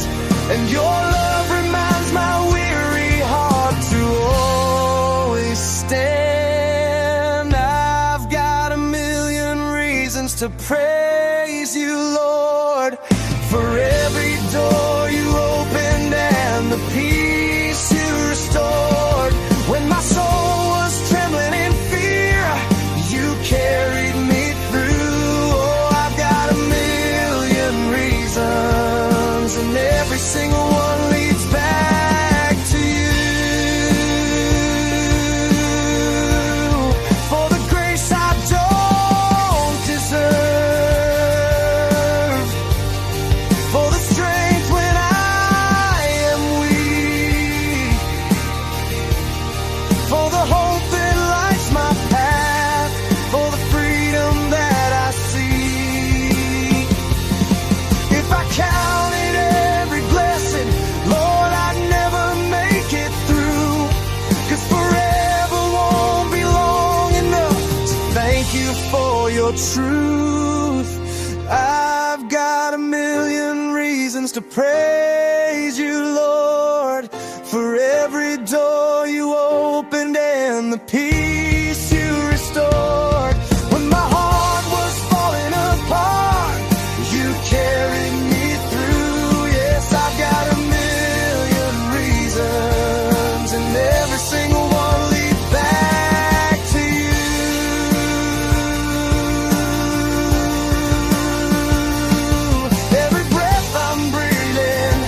Speaker 3: and your love reminds my weary heart to always stand. I've got a million reasons to praise you, Lord, for every door you opened and the peace you restored. When my soul was trembling in fear, you carried me through. Oh, I've got a million reasons, and every single one leads back to you. For the grace I don't deserve, for the truth. I've got a million reasons to praise you, Lord, for every door you opened and the peace you restored. When my heart was falling apart, you carried me through. Yes, I've got a million reasons, and every single one leads back to you. Every breath I'm breathing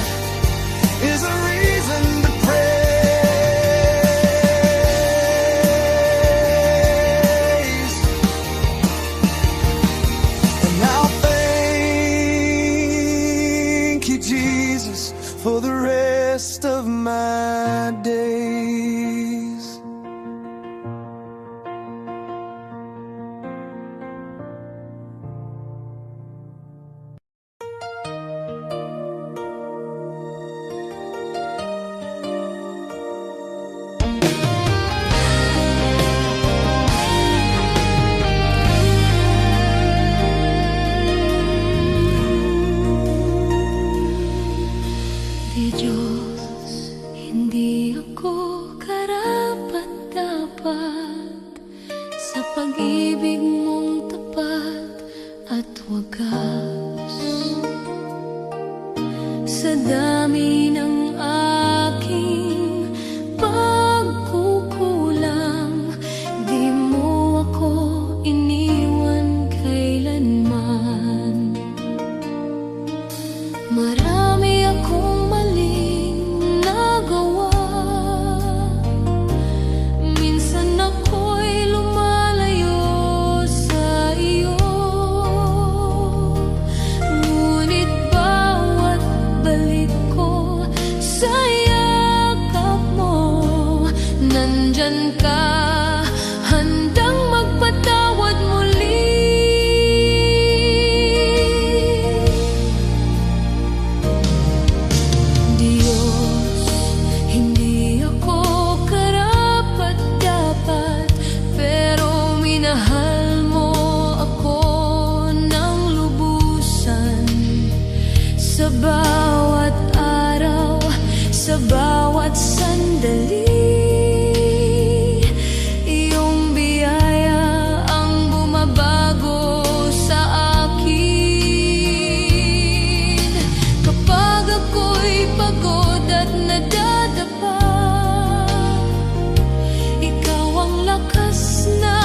Speaker 3: is a reason to praise. And I'll thank you, Jesus, for the rest of my days.
Speaker 1: Di Diyos, hindi ako karapat-dapat sa pag-ibig mong tapat at wagas. Sa dami ng aking pagkukulang, di mo ako iniwan kailanman. Marami akong maling nagawa. Minsan ako'y lumalayo sa iyo. Ngunit bawat balik ko sa yakap mo, nandyan ka, handang magpatawad muli. Diyos, hindi ako karapat-dapat, pero minahal mo ako ng lubusan. Sa bawat araw, sa bawat sandali, iyong biyaya ang bumabago sa akin. Kapag ako'y pagod at nadadapa, ikaw ang lakas na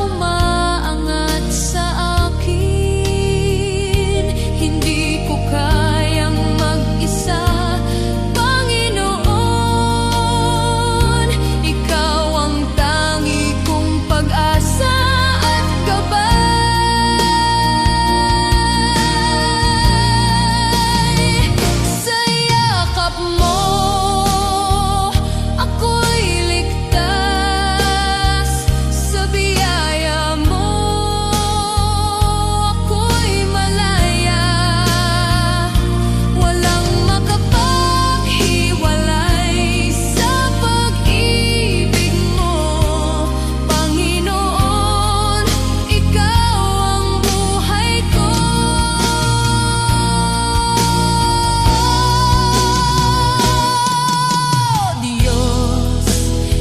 Speaker 1: umaangat sa akin. Hindi ko kayang mag-isa, Panginoon. Ikaw ang tangi kong pag-asa at gabay. Sa yakap mo, ako'y ligtas. Sa biyaya mo, ako'y malaya. Walang makapaghiwalay sa pag-ibig mo, Panginoon. Ikaw ang buhay ko. Diyos,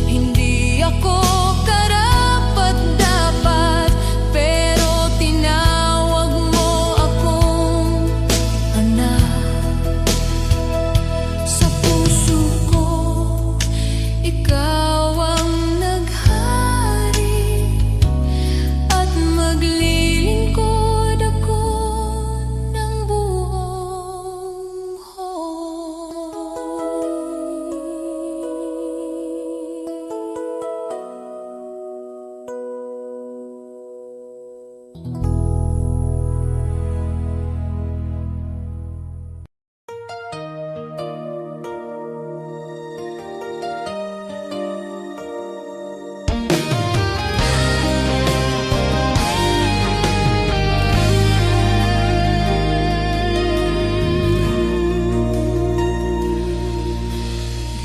Speaker 1: hindi ako karapat-dapat, pero tinawag mo akong anak. Sa puso ko, ikaw ang naghari, at maglilingkod ako ng buong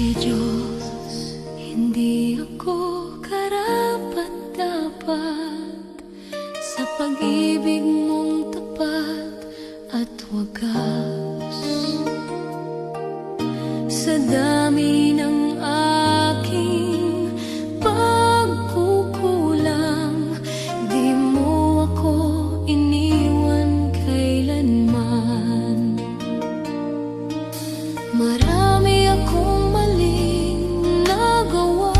Speaker 1: Di Diyos, hindi ako karapat-dapat sa pag-ibig mong tapat at wagas. Sa dami ng aking pagkukulang, di mo ako iniwan kailanman. Marami akong maling nagawa,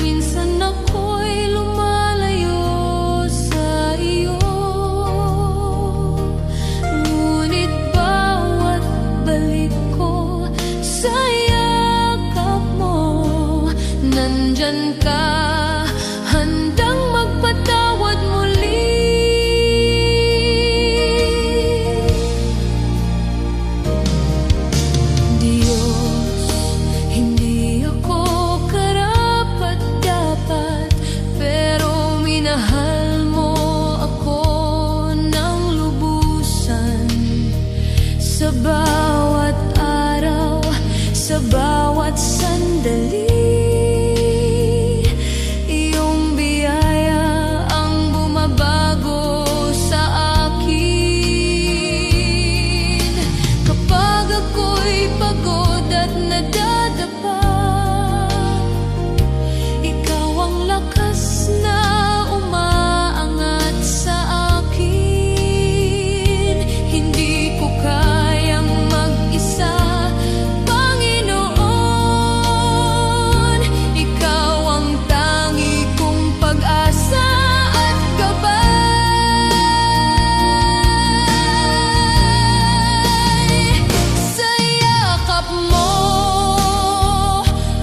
Speaker 1: minsan ako'y lumalayo sa iyo. Ngunit bawat balik ko sa yakap mo, nandyan ka, handang magpatawad muli. Diyos, hindi ako karapat-dapat, pero minahal mo ako ng lubusan. Sa bawat araw, sa bawat sandali, iyong biyaya ang bumabago sa akin. Kapag ako'y pagod at nadadapa, ikaw ang lakas na umaangat sa akin. Hindi ko kayang mag-isa, Panginoon. Ikaw ang tangi kong pag-asa at gabay. Sa yakap mo,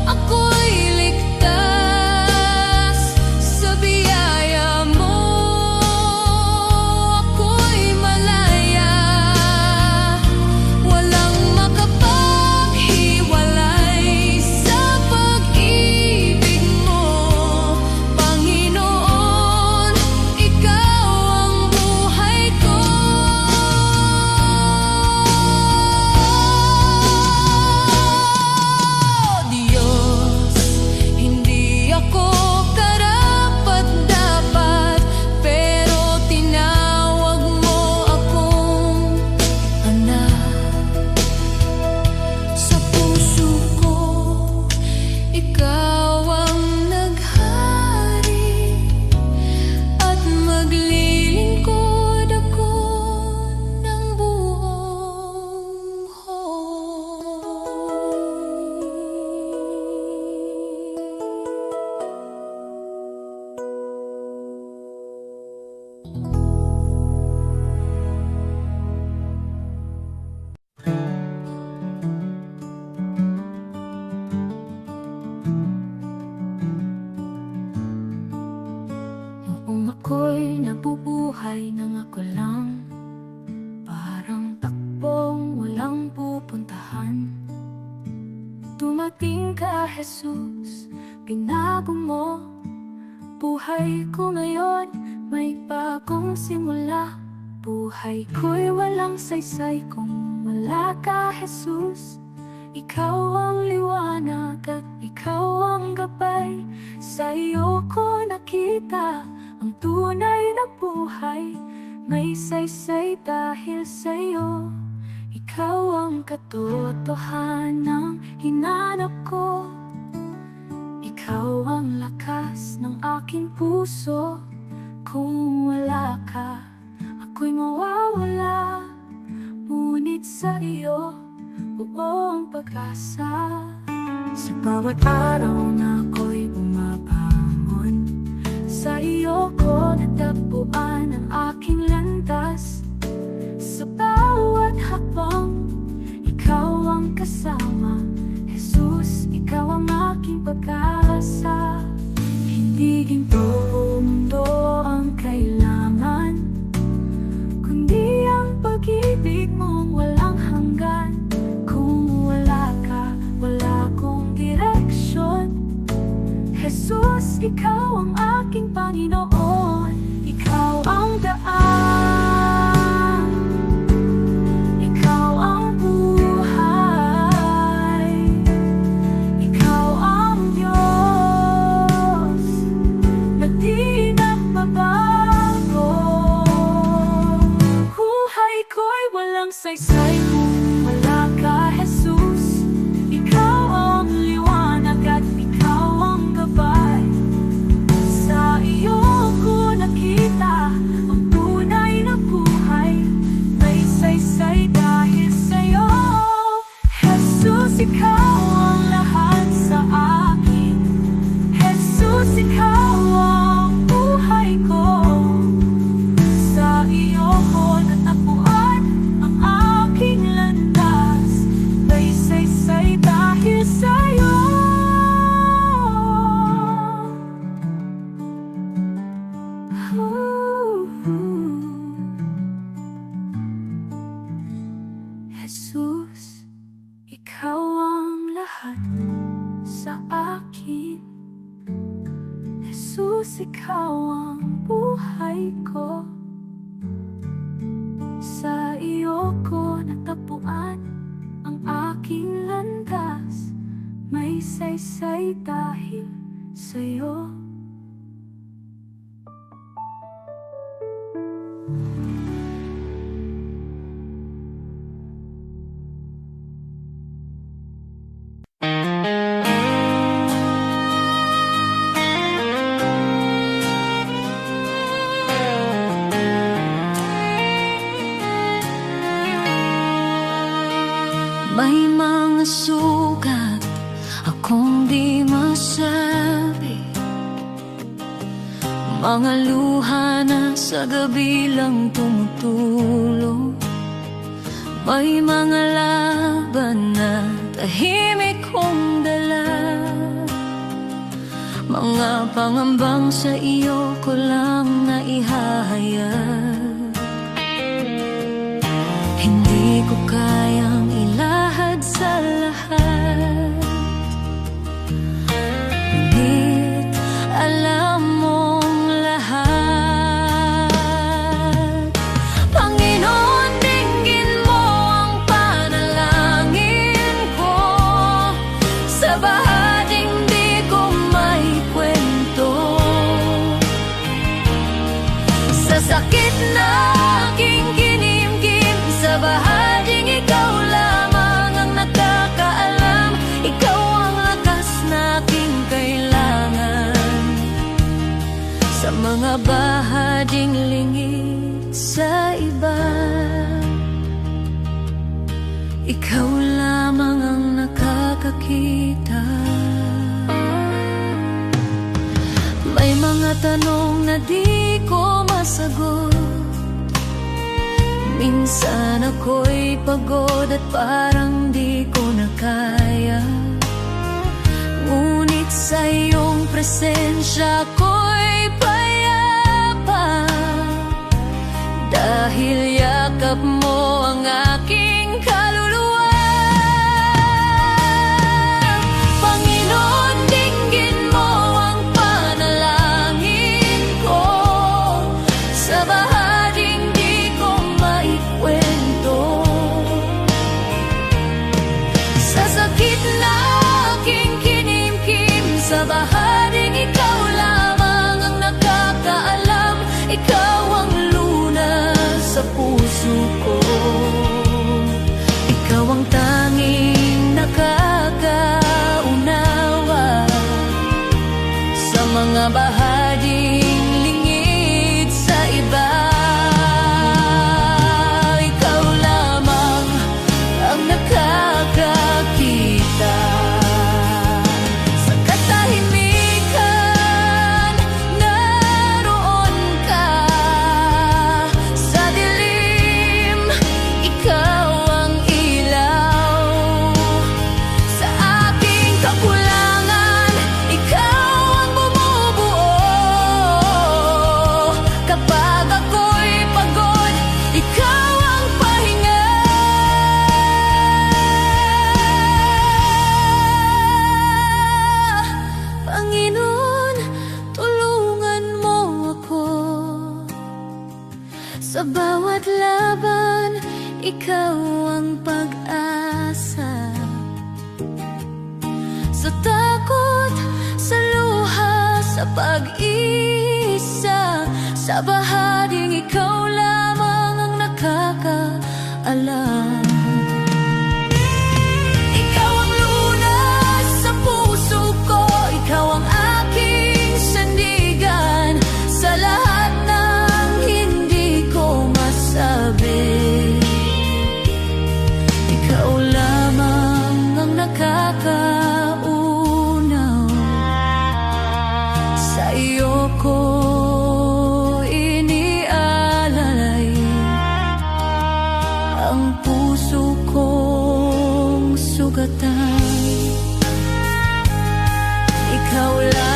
Speaker 1: ako'y ligtas. Sa biyaya mo, ako'y malaya. Walang makapaghiwalay sa pag-ibig mo, Panginoon. Ikaw ang buhay ko. Diyos, hindi ako karapat-dapat, pero tinawag mo akong anak. Sa puso ko, ikaw ang naghari, at maglilingkod ako ng buong noong ako'y nabubuhay nang ako lang, parang takbong walang pupuntahan. Dumating ka, Jesus, binago mo buhay ko ngayon, may bagong simula. Buhay ko'y walang saysay kung wala ka, Jesus. Ikaw ang liwanag at ikaw ang gabay. Sa iyo ko nakita ang tunay na buhay. May saysay dahil sa iyo. Ikaw ang katotohanang hinanap ko. Ikaw ang lakas ng aking puso. Kung wala ka, ako'y mawawala. Ngunit sa iyo, buong pag-asa. Sa bawat araw na ako'y bumabangon, sa iyo ko natagpuan ang aking landas. Sa bawat hakbang, ikaw ang kasama. Jesus, ikaw ang aking pag-asa. Hindi ginto o mundo ang kailangan, kundi ang pag-ibig mong walang hanggan. Kung wala ka, wala akong direksyon. Jesus, ikaw ang aking Panginoon. Ikaw ang daan, ikaw ang buhay, ikaw ang Diyos na di na saysay kung wala ka, Jesus. Ikaw ang liwanag at ikaw ang gabay. Sa iyo ko nakita ang tunay na buhay. May saysay dahil sa'yo, Jesus. Ikaw ang lahat sa akin, Jesus. Ikaw ang buhay ko. Sa iyo ko natagpuan ang aking landas. May saysay dahil sa'yo. Jesus, ikaw ang lahat sa akin. Jesus, ikaw ang buhay ko. Sa iyo ko natagpuan ang aking landas. May saysay dahil sa'yo. May mga sugat akong di masabi, mga luha na sa gabi lang tumutulong. May mga laban na tahimik kong dala, mga pangambang sa iyo ko lang naihahayag. Hindi ko kayang ilahad sa lahat, ngunit alam mong lahat. Panginoon, dinggin mo ang panalangin ko. Sa bahaging di ko may kwento, sa sakit na aking kinimkim, sa bahaging ikaw lamang ang nakakaalam. Ikaw ang lakas na aking kailangan. Sa mga bahaging lingid sa iba, ikaw lamang ang nakakakita. May mga tanong na di ko masagot, minsan ako'y pagod at parang di ko na kaya. Ngunit sa iyong presensya ako'y payapa, dahil yakap mo ang aking kaluluwa. Panginoon, dinggin mo ang panalangin ko. Sa bahaging di ko maikwento, sa sakit na aking kinimkim, sa bahaging ikaw lamang ang nakakaalam. Ikaw ang lunas sa puso ko, ikaw ang tanging nakakaunawa. Sa mga bahaging lingid sa iba, ikaw lamang ang nakakakita. Sa katahimikan, naroon ka. Sa dilim, ikaw ang ilaw. Sa aking kakulangan, ikaw ang bumubuo. Kapag ako'y pagod, ikaw ang pahinga. Panginoon, tulungan mo ako. Sa bawat laban, ikaw ang pag-asa. Sa takot, sa luha, sa pag-isa, sa bahaging ikaw lamang ang nakakaalam. alam. Ikaw ang lunas sa puso ko, ikaw ang aking sandigan sa lahat ng hindi ko masabi. Ikaw lamang ang nakakaunaw, sa iyo ko inialalay ang puso kong sugatan. Ikaw lang